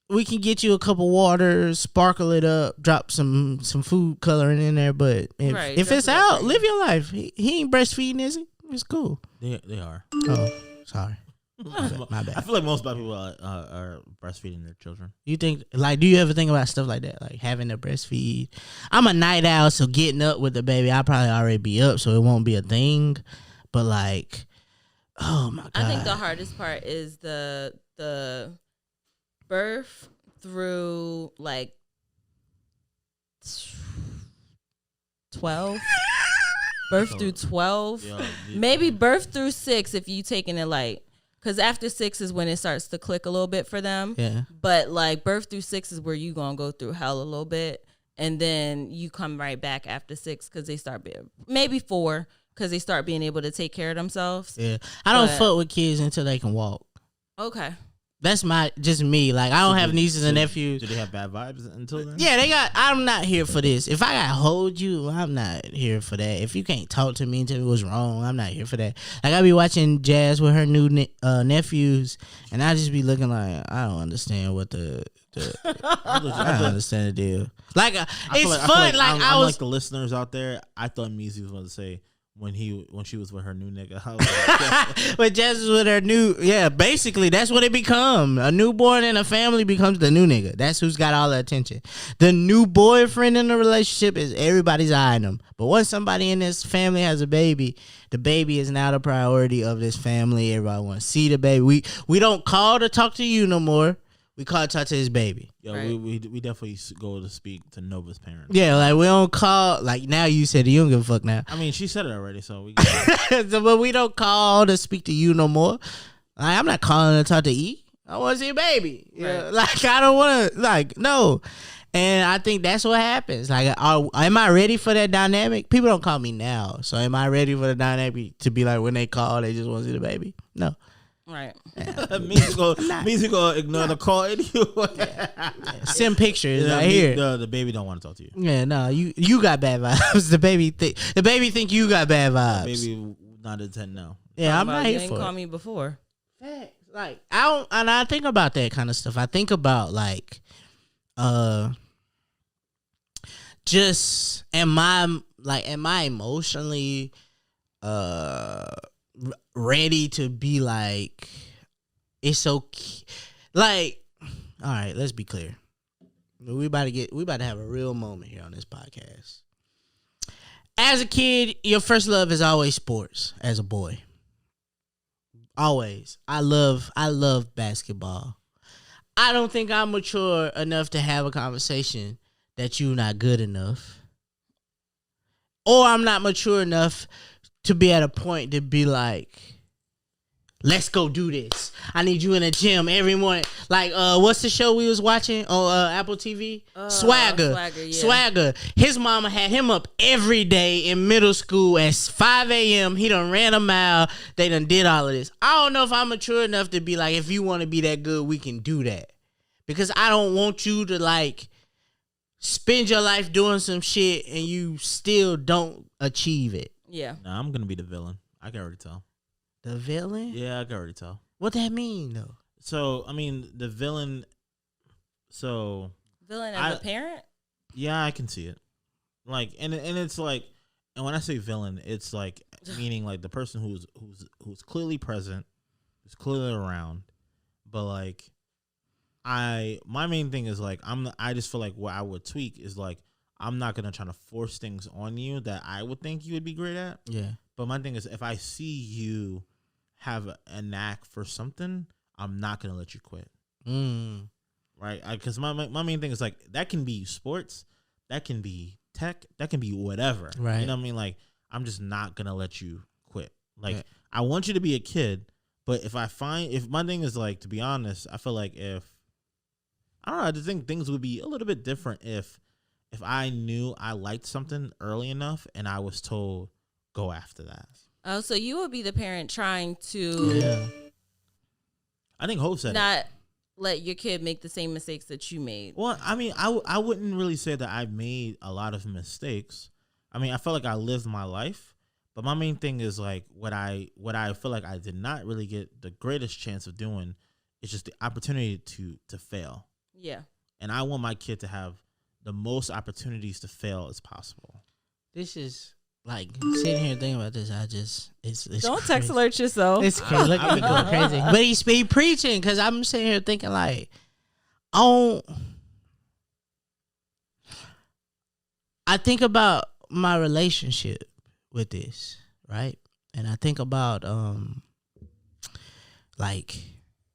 A: we can get you a cup of water, sparkle it up, drop some food coloring in there. But if it's out, live your life. He ain't breastfeeding, is he? It's cool.
D: They are.
A: Oh, sorry. My bad.
D: I feel like most black people are breastfeeding their children.
A: You think, like, do you ever think about stuff like that? Like having to breastfeed? I'm a night owl, so getting up with the baby, I'll probably already be up, so it won't be a thing. But like Oh my god!
B: I think the hardest part is the birth through like 12. Birth through 12. Maybe birth through 6 if you taking it like, because after 6 is when it starts to click a little bit for them.
A: Yeah.
B: But like birth through 6 is where you gonna go through hell a little bit, and then you come right back after 6 because they start being, maybe 4 because they start being able to take care of themselves.
A: Yeah, I don't fuck with kids until they can walk.
B: Okay.
A: That's just me. Like, I don't have nieces and nephews.
D: Do they have bad vibes until then?
A: Yeah, I'm not here for this. If I gotta hold you, I'm not here for that. If you can't talk to me and tell me what's wrong, I'm not here for that. Like, I be watching Jazz with her new nephews, and I just be looking like, I don't understand what I don't understand the deal. Like, it's fun. I was
D: like the listeners out there. I thought Meezy was going to say when she was with her new nigga. I was like,
A: but Jazz is with her new, basically that's what it become. A newborn in a family becomes the new nigga. That's who's got all the attention. The new boyfriend in the relationship is everybody's eyeing them. But once somebody in this family has a baby, the baby is now the priority of this family. Everybody want to see the baby. We don't call to talk to you no more. We call to talk to his baby.
D: Yeah, right. we definitely go to speak to Nova's parents.
A: Yeah, like we don't call, like now you said you don't give a fuck now.
D: I mean, she said it already, so we
A: but we don't call to speak to you no more. Like, I'm not calling to talk to E. I want to see a baby. Yeah, right. Like I don't want to, like, no. And I think that's what happens. Like, am I ready for that dynamic? People don't call me now. So am I ready for the dynamic to be like when they call, they just want to see the baby? No.
B: Right.
A: Yeah.
D: Means you go ignore the call anyway.
A: Yeah. Send pictures right here.
D: The baby don't want to talk to you.
A: Yeah, no, you got bad vibes. The baby think you got bad vibes.
D: The baby not a 10 now.
A: Yeah, I'm not here for it.
B: You didn't call me before.
A: Like I think about that kind of stuff. I think about like, just am I emotionally ready to be like, it's okay. Like, all right, let's be clear. We about to have a real moment here on this podcast. As a kid, your first love is always sports. As a boy, always. I love basketball. I don't think I'm mature enough to have a conversation that you're not good enough, or I'm not mature enough to be at a point to be like, let's go do this. I need you in the gym every morning. Like, what's the show we was watching on Apple TV? Swagger.
B: Yeah.
A: Swagger. His mama had him up every day in middle school at 5 a.m. He done ran a mile. They done did all of this. I don't know if I'm mature enough to be like, if you want to be that good, we can do that. Because I don't want you to like spend your life doing some shit and you still don't achieve it.
B: Yeah.
D: Nah, I'm gonna be the villain. I can already tell.
A: The villain?
D: Yeah, I can already tell.
A: What that mean though?
D: So I mean, the villain. So
B: villain as a parent?
D: Yeah, I can see it. Like, and it's like, and when I say villain, it's like meaning like the person who's clearly present, who's clearly around, but like, my main thing is like I just feel like what I would tweak is like, I'm not gonna try to force things on you that I would think you would be great at.
A: Yeah.
D: But my thing is, if I see you have a knack for something, I'm not gonna let you quit. Right? Because my main thing is like, that can be sports, that can be tech, that can be whatever.
A: Right.
D: You know what I mean? Like, I'm just not gonna let you quit. Like, right. I want you to be a kid, but if my thing is like, to be honest, I feel like I don't know, I just think things would be a little bit different if I knew I liked something early enough and I was told, go after that.
B: Oh, so you would be the parent trying to...
A: Yeah.
D: I think Hope said
B: not let your kid make the same mistakes that you made.
D: Well, I mean, I wouldn't really say that I made a lot of mistakes. I mean, I felt like I lived my life, but my main thing is like what I feel like I did not really get the greatest chance of doing is just the opportunity to fail.
B: Yeah.
D: And I want my kid to have the most opportunities to fail as possible.
A: This is like sitting here thinking about this. It's
B: don't
A: crazy.
B: Text alert yourself.
A: It's crazy. Look at me going crazy. But he's preaching because I'm sitting here thinking like, I think about my relationship with this, right? And I think about like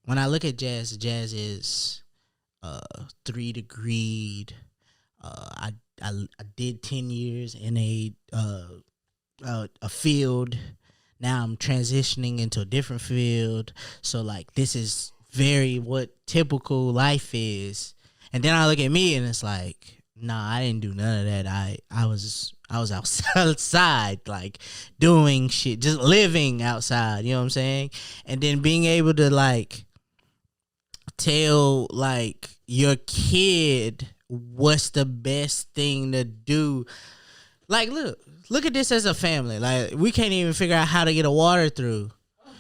A: when I look at jazz is 3 degreed. I did 10 years in a field. Now I'm transitioning into a different field. So like this is very what typical life is. And then I look at me and it's like, nah, I didn't do none of that. I was outside, like doing shit, just living outside, you know what I'm saying? And then being able to like tell like your kid what's the best thing to do. Like look at this as a family. Like we can't even figure out how to get a water through.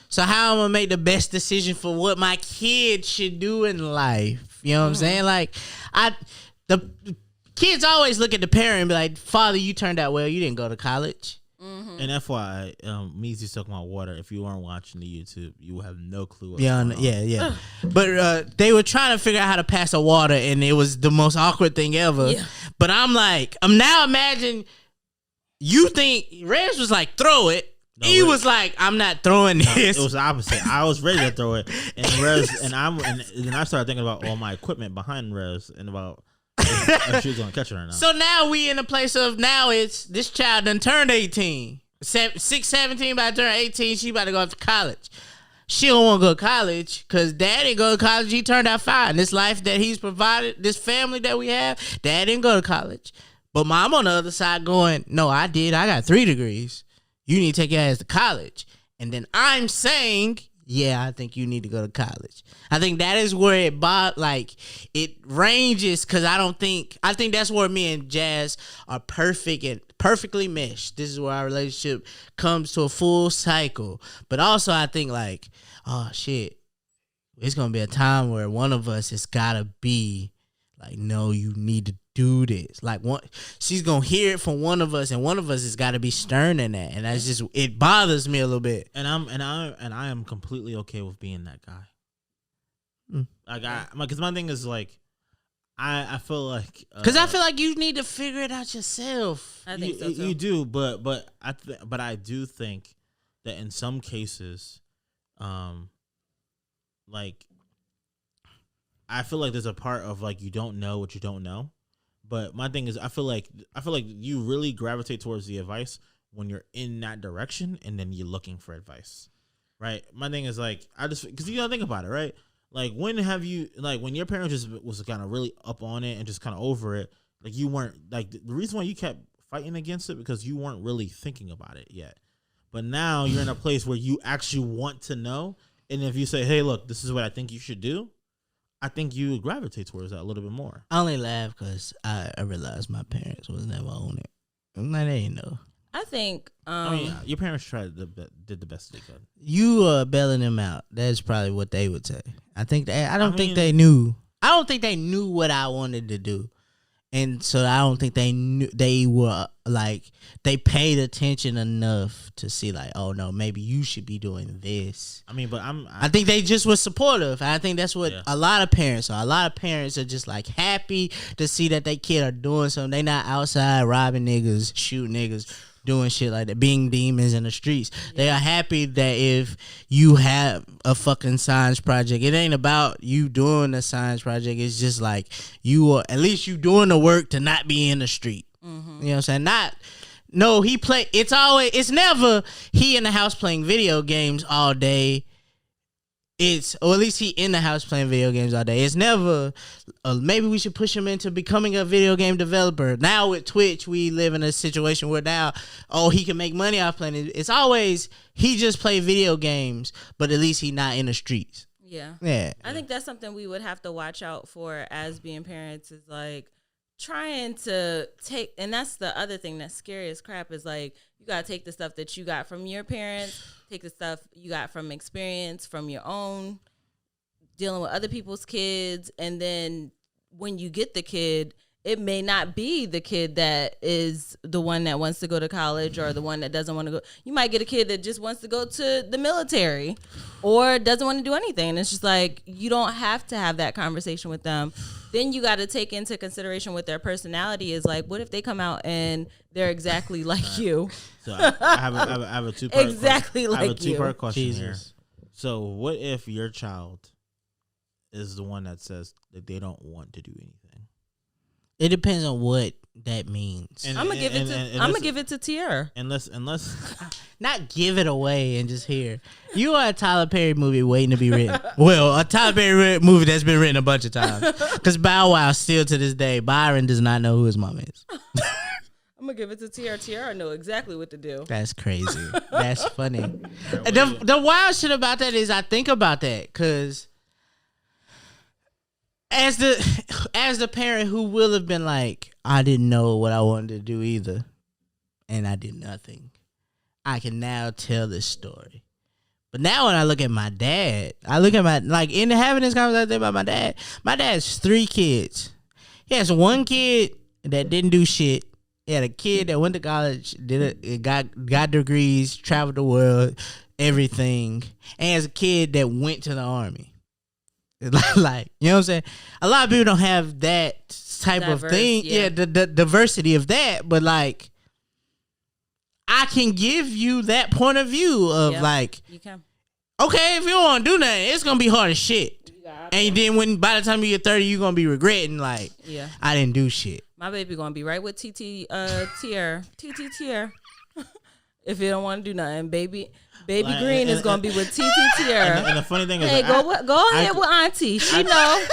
A: So how I'm gonna make the best decision for what my kid should do in life? You know what I'm saying? Like the kids always look at the parent and be like, "Father, you turned out well. You didn't go to college."
D: Mm-hmm. And FYI, Meezy's talking about water. If you weren't watching the YouTube, you will have no clue.
A: Yeah. But they were trying to figure out how to pass a water, and it was the most awkward thing ever. Yeah. But I'm now imagine you think Rez was like, throw it. No, he was like, I'm not throwing this.
D: It was the opposite. I was ready to throw it, and Rez and then I started thinking about all my equipment behind Rez and about if she was gonna catch it or not.
A: So now we in a place of it's this child done turned 18, 17 by turn 18. She about to go off to college. She don't want to go to college because dad didn't go to college. He turned out fine. This life that he's provided, this family that we have, dad didn't go to college. But mom on the other side going, no, I did. I got 3 degrees. You need to take your ass to college. And then I'm saying, yeah, I think you need to go to college. I think that is where it ranges because I think that's where me and Jazz are perfect and perfectly meshed. This is where our relationship comes to a full cycle. But also I think like, oh shit, it's going to be a time where one of us has got to be like, no, you need to do this. Like she's gonna hear it from one of us, and one of us has got to be stern in that, and that's just it bothers me a little bit.
D: And I am completely okay with being that guy. Because my thing is like, I feel like
A: because I feel like you need to figure it out yourself.
B: I think so too.
D: You do, but I do think that in some cases, like I feel like there's a part of like you don't know what you don't know. But my thing is, I feel like you really gravitate towards the advice when you're in that direction, and then you're looking for advice, right? My thing is like because you gotta think about it, right? Like when your parents just was kind of really up on it and just kind of over it, like you weren't like the reason why you kept fighting against it because you weren't really thinking about it yet. But now you're in a place where you actually want to know, and if you say, hey, look, this is what I think you should do, I think you gravitate towards that a little bit more.
A: I only laugh because I realized my parents was never on it. I'm like, they ain't know.
B: I think.
D: Your parents did the best they could.
A: You are bailing them out. That's probably what they would say. I think I don't think they knew. I don't think they knew what I wanted to do. And so I don't think they knew they were like they paid attention enough to see like, oh no, maybe you should be doing this.
D: I mean, but
A: I think they just were supportive. I think that's what a lot of parents are. A lot of parents are just like happy to see that their kid are doing something. They not outside robbing niggas, shooting niggas, doing shit like that, being demons in the streets. Yeah. They are happy that if you have a fucking science project, it ain't about you doing the science project. It's just like you are, at least you doing the work to not be in the street. Mm-hmm. You know what I'm saying? It's never he in the house playing video games all day. Or at least he in the house playing video games all day. It's never, maybe we should push him into becoming a video game developer. Now with Twitch, we live in a situation where now, he can make money off playing it. It's always, he just play video games, but at least he not in the streets.
B: Yeah. I think that's something we would have to watch out for as being parents is like trying to take, and that's the other thing that's scary as crap is like, you got to take the stuff that you got from your parents, take the stuff you got from experience, from your own, dealing with other people's kids. And then when you get the kid, it may not be the kid that is the one that wants to go to college or the one that doesn't want to go. You might get a kid that just wants to go to the military or doesn't want to do anything. And it's just like, you don't have to have that conversation with them. Then you got to take into consideration what their personality is like. What if they come out and they're exactly like you?
D: So I have a two-part
B: exactly
D: question.
B: like
D: I have a two-part question
A: Jesus.
D: So what if your child is the one that says that they don't want to do anything?
A: It depends on what that means.
B: I'm gonna give it to Tiara.
D: Unless
A: not give it away and just hear. You are a Tyler Perry movie waiting to be written. Well, a Tyler Perry movie that's been written a bunch of times. Because Bow Wow still to this day, Byron does not know who his mom is.
B: I'm gonna give it to Tiara. Tiara know exactly what to do.
A: That's crazy. That's funny. The wild shit about that is I think about that because as the parent who will have been like, I didn't know what I wanted to do either, and I did nothing. I can now tell this story. But now when I look at my dad, in having this conversation about my dad has 3 kids. He has 1 kid that didn't do shit. He had a kid that went to college, got degrees, traveled the world, everything. And he has a kid that went to the army. Like, you know what I'm saying? A lot of people don't have that type of thing. Yeah, the diversity of that. But like, I can give you that point of view of like,
B: you can.
A: Okay, if you don't want to do nothing, it's gonna be hard as shit. And then by the time you get 30, you're gonna be regretting like, I didn't do shit.
B: My baby gonna be right with Tiara. If you don't want to do nothing, baby Green is gonna be with Tiara.
D: And the funny thing is,
B: hey, go ahead with Auntie. She know.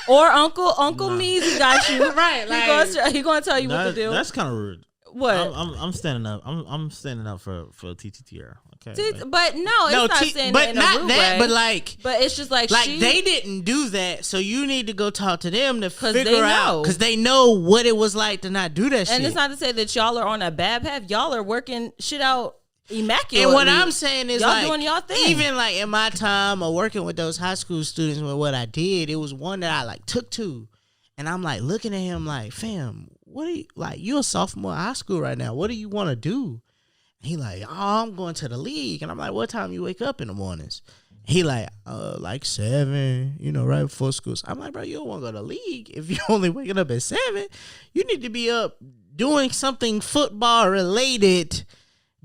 B: Or Uncle Meezy got you. Right. Like, he gonna tell you what to do.
D: That's kind of rude.
B: What?
D: I'm standing up. I'm standing up for TTTR. Okay.
B: But no, it's not saying
A: but
B: that in
A: not
B: a rude
A: that.
B: way.
A: But like,
B: but it's just like
A: they didn't do that. So you need to go talk to them to figure out because they know what it was like to not do that shit.
B: And it's not to say that y'all are on a bad path. Y'all are working shit out immaculately.
A: And what I'm saying is,
B: y'all
A: like,
B: doing y'all thing.
A: Even like in my time of working with those high school students, with what I did, it was one that I like took to, and I'm like looking at him like, fam, what are you like? You're a sophomore in high school right now. What do you want to do? He like, oh, I'm going to the league. And I'm like, what time you wake up in the mornings? He like 7, right before school. So I'm like, bro, you don't want to go to the league if you're only waking up at 7. You need to be up doing something football related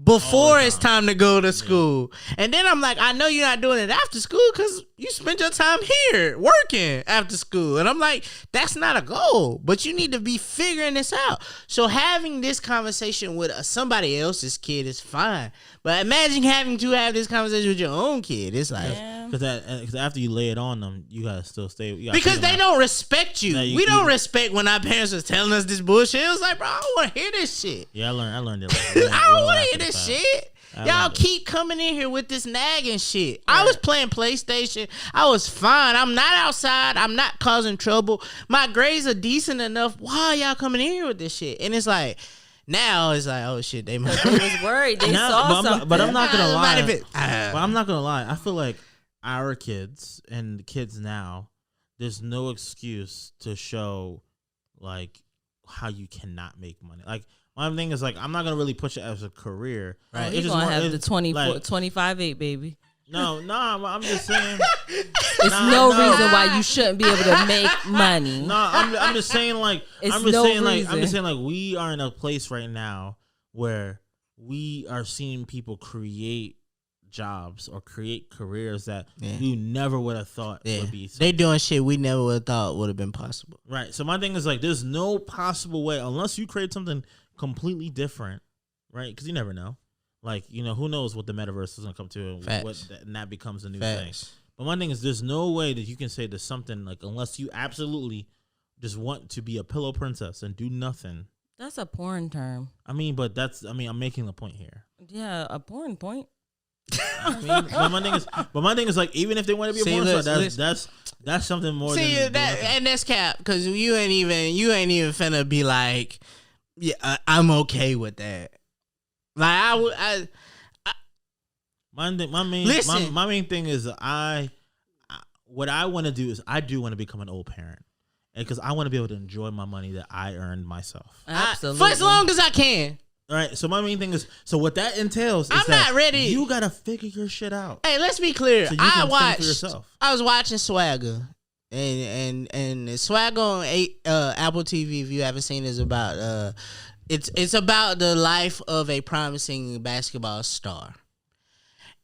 A: before it's time to go to school. And then I'm like, I know you're not doing it after school because you spent your time here working after school. And I'm like, that's not a goal, but you need to be figuring this out. So having this conversation with somebody else's kid is fine. But imagine having to have this conversation with your own kid. It's like,
D: because after you lay it on them, you gotta still stay.
A: Because they don't respect you. We don't respect when our parents was telling us this bullshit. It was like, bro, I don't want to hear this shit.
D: Yeah, I learned it.
A: I don't want to hear this shit. Y'all keep coming in here with this nagging shit. Yeah. I was playing PlayStation. I was fine. I'm not outside. I'm not causing trouble. My grades are decent enough. Why are y'all coming in here with this shit? And it's like, now it's like, oh shit, they might
B: was worried. They saw something.
D: But I'm not gonna lie. I feel like our kids and the kids now, there's no excuse to show like how you cannot make money. Like, my thing is, like, I'm not gonna really push it as a career.
B: Right? You're gonna have the 25-8, baby.
D: No, I'm just saying.
B: It's no reason why you shouldn't be able to make money.
D: No, I'm just saying, like, I'm just saying, like, we are in a place right now where we are seeing people create jobs or create careers that we never would have thought would be.
A: They doing shit we never would have thought would have been possible.
D: Right. So my thing is, like, there's no possible way unless you create something completely different, right? Because you never know. Like, who knows what the metaverse is going to come to and that becomes a new thing. But one thing is, there's no way that you can say there's something, like, unless you absolutely just want to be a pillow princess and do nothing.
B: That's a porn term.
D: I mean, but I'm making the point here.
B: Yeah, a porn point.
D: But my thing is, like, even if they want to be a porn star, that's something more.
A: See, and that's cap, because you ain't even finna be like, yeah, I'm okay with that. Like
D: my main thing is what I want to do is I do want to become an old parent, and because I want to be able to enjoy my money that I earned myself.
B: Absolutely,
A: for as long as I can.
D: All right. So my main thing is, so what that entails is
A: I'm not ready.
D: You gotta figure your shit out.
A: Hey, let's be clear.
D: So
A: I was watching Swagger. And Swagger on Apple TV, if you haven't seen, is about it's about the life of a promising basketball star.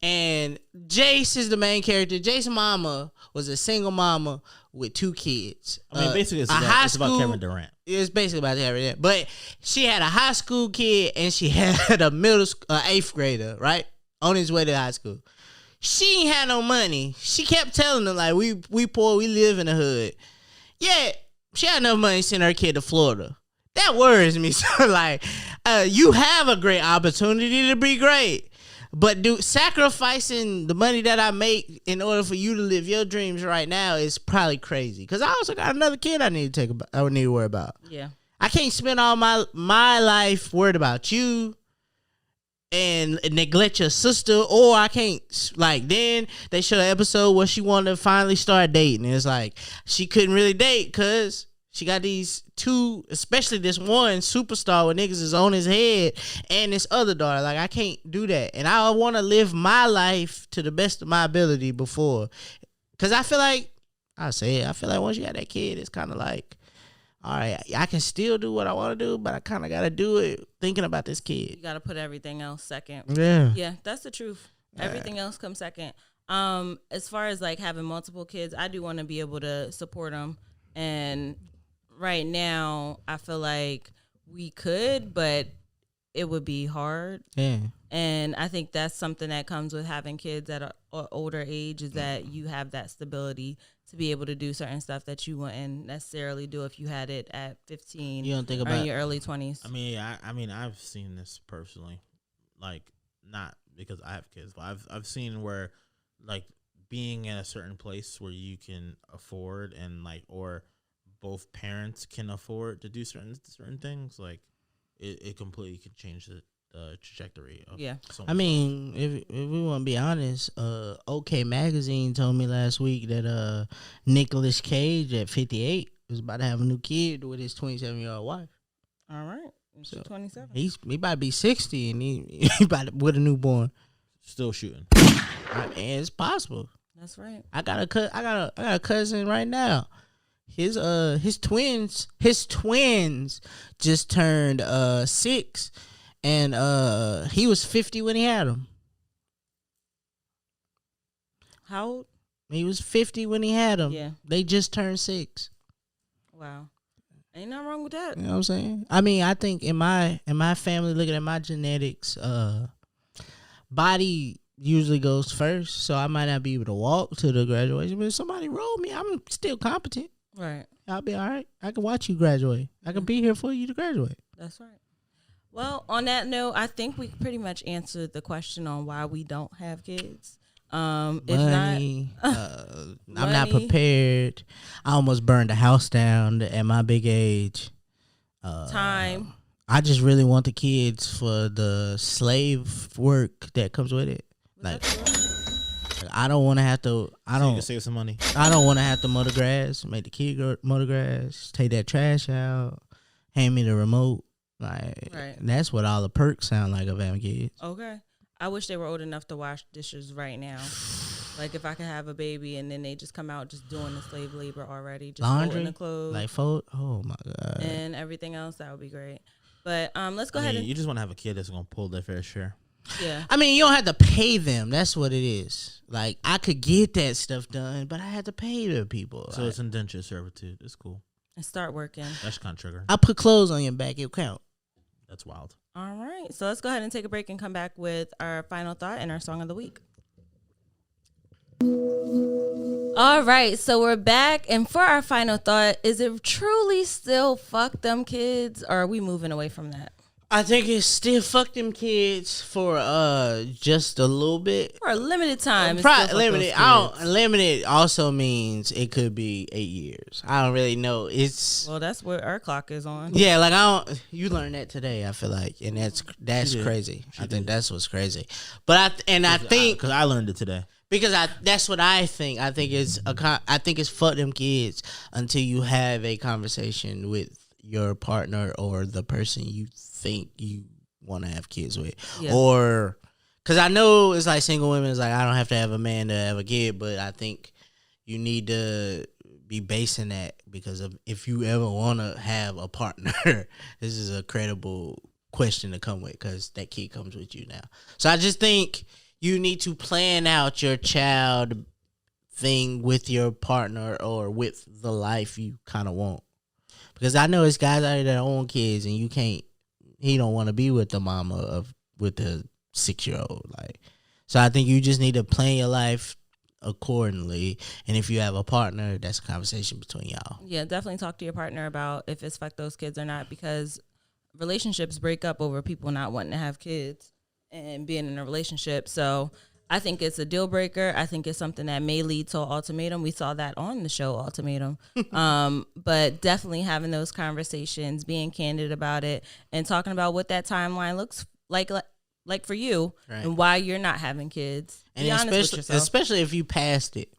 A: And Jace is the main character. Jace's mama was a single mama with 2 kids.
D: I mean, basically, it's about Kevin Durant.
A: It's basically about Kevin Durant. But she had a high school kid and she had a 8th grader, right? On his way to high school. She ain't had no money. She kept telling them, like, we poor, we live in the hood. Yeah, she had enough money to send her kid to Florida. That worries me. So, like, you have a great opportunity to be great. But sacrificing the money that I make in order for you to live your dreams right now is probably crazy. Because I also got another kid I need to worry about.
B: Yeah.
A: I can't spend all my life worried about you and neglect your sister, or I can't, like, then they show an episode where she wanted to finally start dating. And it's like she couldn't really date because she got these 2, especially this one superstar with niggas is on his head, and this other daughter. Like, I can't do that. And I want to live my life to the best of my ability before. Because I feel like once you got that kid, it's kind of like, all right, I can still do what I want to do, but I kind of got to do it thinking about this kid.
B: You got to put everything else second.
A: Yeah.
B: Yeah, that's the truth. Everything else comes second. As far as, like, having multiple kids, I do want to be able to support them. And right now, I feel like we could, but it would be hard.
A: Yeah.
B: And I think that's something that comes with having kids at an older age, is that you have that stability to be able to do certain stuff that you wouldn't necessarily do if you had it at 15
A: You don't think
B: or
A: about
B: in your early 20s.
D: I mean, I've seen this personally, like, not because I have kids, but I've seen where, like, being in a certain place where you can afford and, like, or both parents can afford to do certain things, like, it completely could change the trajectory of
A: I mean, if we want to be honest, OK Magazine told me last week that Nicolas Cage at 58 was about to have a new kid with his 27-year-old wife.
B: All right. So 27.
A: He about to be 60 and he about to, with a newborn.
D: Still shooting.
A: I mean, it's possible.
B: That's right.
A: I got a cousin right now. His twins just turned 6, and he was 50 when he had them.
B: How old?
A: He was 50 when he had them.
B: Yeah.
A: They just turned 6.
B: Wow. Ain't nothing wrong with that.
A: You know what I'm saying? I mean, I think in my family, looking at my genetics, body usually goes first, so I might not be able to walk to the graduation, but if somebody roll me, I'm still competent.
B: Right.
A: I'll be all right. I can watch you graduate. I can be here for you to graduate.
B: That's right. Well, on that note, I think we pretty much answered the question on why we don't have kids.
A: Money,
B: If not,
A: I'm not prepared. I almost burned the house down at my big age.
B: time.
A: I just really want the kids for the slave work that comes with it. Like, I don't want to have to.
D: You can save some money.
A: I don't want to have to mow the grass. Make the kid mow the grass. Take that trash out. Hand me the remote. Like,
B: Right.
A: That's what all the perks sound like of having kids.
B: Okay. I wish they were old enough to wash dishes right now. Like, if I could have a baby and then they just come out just doing the slave labor already, just
A: Laundry,
B: folding the clothes,
A: like fold. Oh my god.
B: and everything else, that would be great. But let's go
D: I
B: ahead
D: mean,
B: and
D: you just want to have a kid that's gonna pull their fair share.
B: yeah.
A: I mean, you don't have to pay them. That's what it is. Like, I could get that stuff done, but I had to pay the people.
D: So it's indentured servitude. It's cool.
B: And start working.
D: That's kind of triggering.
A: I put clothes on your back. It count.
D: That's wild.
B: All right. So let's go ahead and take a break and come back with our final thought and our song of the week. All right. So we're back. And for our final thought, is it truly still fuck them kids, or are we moving away from that?
A: I think it's still fuck them kids for just a little bit.
B: For a limited time. It's still fuck
A: Limited.
B: those kids.
A: Limited also means it could be 8 years. I don't really know. It's
B: Well, that's what our clock is on.
A: yeah, like I don't. You learned that today. I feel like, and that's
D: She did.
A: crazy.
D: She
A: I think
D: did.
A: that's what's crazy. But I think
D: because I learned it today.
A: because that's what I think. I think it's fuck them kids until you have a conversation with your partner or the person you think you want to have kids with,
B: Yeah.
A: or because I know it's like single women. It's like I don't have to have a man to have a kid, but I think you need to be basing that because of if you ever want to have a partner, this is a credible question to come with because that kid comes with you now. So I just think you need to plan out your child thing with your partner or with the life you kind of want. Because I know it's guys out there that own kids and he don't want to be with the mama with the 6-year-old. Like, so I think you just need to plan your life accordingly. And if you have a partner, that's a conversation between y'all.
B: Yeah, definitely talk to your partner about if it's fuck those kids or not, because relationships break up over people not wanting to have kids and being in a relationship. So I think it's a deal breaker. I think it's something that may lead to an ultimatum. We saw that on the show Ultimatum. But definitely having those conversations, being candid about it, and talking about what that timeline looks like for you, right, and why you're not having kids.
A: And be honest with yourself. Especially if you passed it.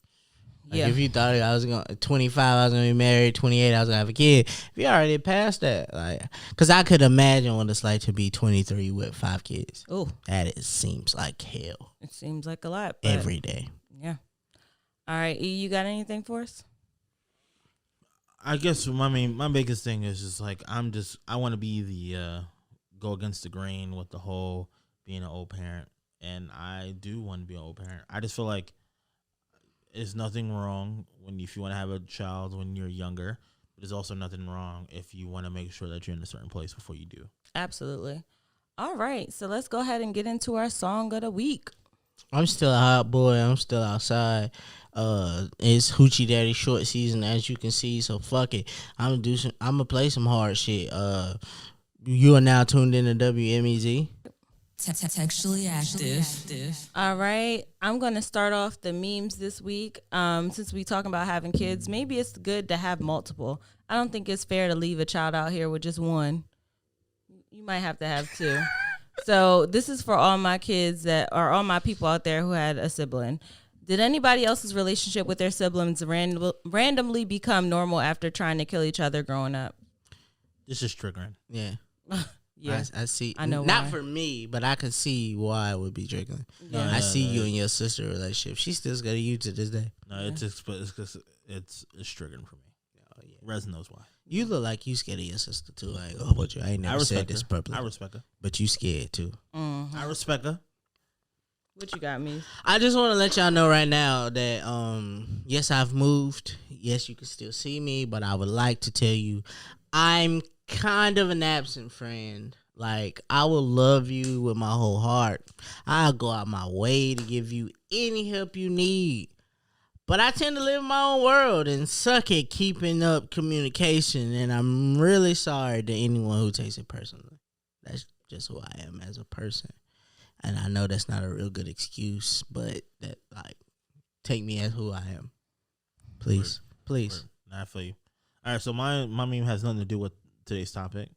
A: Like if you thought I was going 25, I was going to be married, 28, I was going to have a kid. If you already passed that, like, because I could imagine what it's like to be 23 with 5 kids.
B: Oh,
A: seems like hell.
B: It seems like a lot.
A: Every day.
B: Yeah. All right, E, you got anything for us?
D: I guess my biggest thing is just like I want to be the go against the grain with the whole being an old parent, and I do want to be an old parent. I just feel like there's nothing wrong if you want to have a child when you're younger, but there's also nothing wrong if you want to make sure that you're in a certain place before you do.
B: Absolutely. All right, so let's go ahead and get into our song of the week.
A: I'm still a hot boy. I'm still outside. It's Hoochie Daddy short season, as you can see. So fuck it. I'm gonna play some hard shit. You are now tuned in to WMEZ.
E: Textually active.
B: All right, I'm gonna start off the memes this week. Since we talking about having kids, maybe it's good to have multiple. I don't think it's fair to leave a child out here with just one. You might have to have 2. So this is for all my kids all my people out there who had a sibling. Did anybody else's relationship with their siblings randomly become normal after trying to kill each other growing up?
D: This is triggering.
A: Yeah.
B: Yeah,
A: I see.
B: I know
A: not
B: why.
A: for me, but I can see why it would be triggering.
B: Yeah.
A: I see you and your sister relationship. She's still scared of you to this day.
D: No, it's triggering for me. Oh, yeah. Rez knows why.
A: You look like you scared of your sister too. I ain't gonna hold you. I ain't never said this publicly.
D: I respect her,
A: but you scared too.
B: Mm-hmm.
D: I respect her.
B: What you got, me?
A: I just want to let y'all know right now that yes, I've moved. Yes, you can still see me, but I would like to tell you, I'm kind of an absent friend. Like, I will love you with my whole heart. I'll go out my way to give you any help you need. But I tend to live in my own world and suck at keeping up communication. And I'm really sorry to anyone who takes it personally. That's just who I am as a person. And I know that's not a real good excuse, but that, like, take me as who I am. Please.
D: Word.
A: Please.
D: Word. Nah, I feel you. All right, so my meme has nothing to do with today's topic,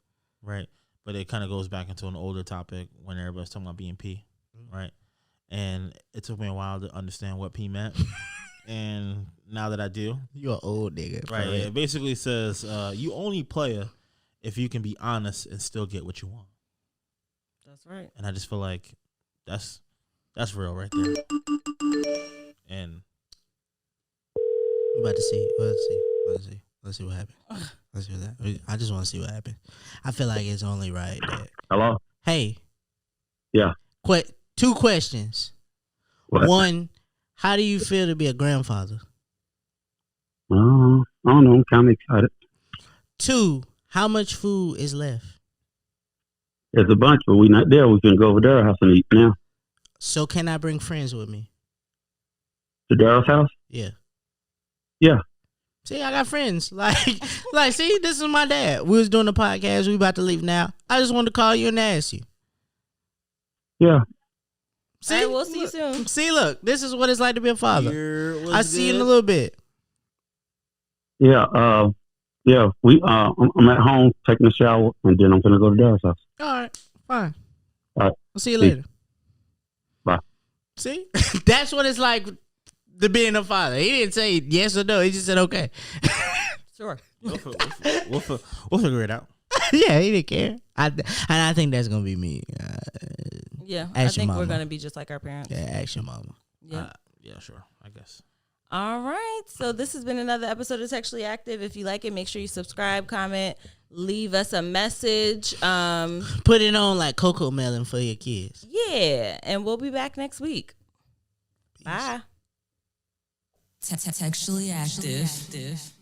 D: right? But it kind of goes back into an older topic when everybody's talking about being P, right? And it took me a while to understand what P meant. And now that I do.
A: You're an old nigga.
D: Right. It basically says you only play if you can be honest and still get what you want.
B: That's right.
D: And I just feel like that's real right there. And
A: we're about to see. Let's see what happens. Let's do that. I just want to see what happens. I feel like it's only right that.
G: Hello?
A: Hey.
G: Yeah.
A: 2 questions.
G: What?
A: 1, how do you feel to be a grandfather?
G: I don't know. I'm kind of excited.
A: 2, how much food is left?
G: There's a bunch, but we're not there. We can go over to their house and eat now.
A: So can I bring friends with me?
G: To Daryl's house?
A: Yeah.
G: Yeah.
A: See, I got friends. Like, see, this is my dad. We was doing the podcast. We about to leave now. I just wanted to call you and ask you.
G: Yeah.
B: See, all right, we'll see you soon.
A: See, look, this is what it's like to be a father. I see you in a little bit.
G: Yeah. Yeah. I'm at home taking a shower, and then I'm gonna go to Daryl's house.
A: All right, fine.
G: All right.
A: I'll see you later.
G: Bye.
A: See, that's what it's like to being a father. He didn't say yes or no. He just said okay.
B: Sure.
D: We'll figure it out.
A: Yeah, he didn't care. And I think that's gonna be me.
B: Yeah, I think we're gonna be just like our parents.
A: Yeah, ask your mama.
B: Yeah.
D: Yeah, sure. I guess.
B: All right. So this has been another episode of Textually Active. If you like it, make sure you subscribe, comment, leave us a message.
A: Put it on like Cocoa Melon for your kids.
B: Yeah. And we'll be back next week. Peace. Bye.
E: Textually Active.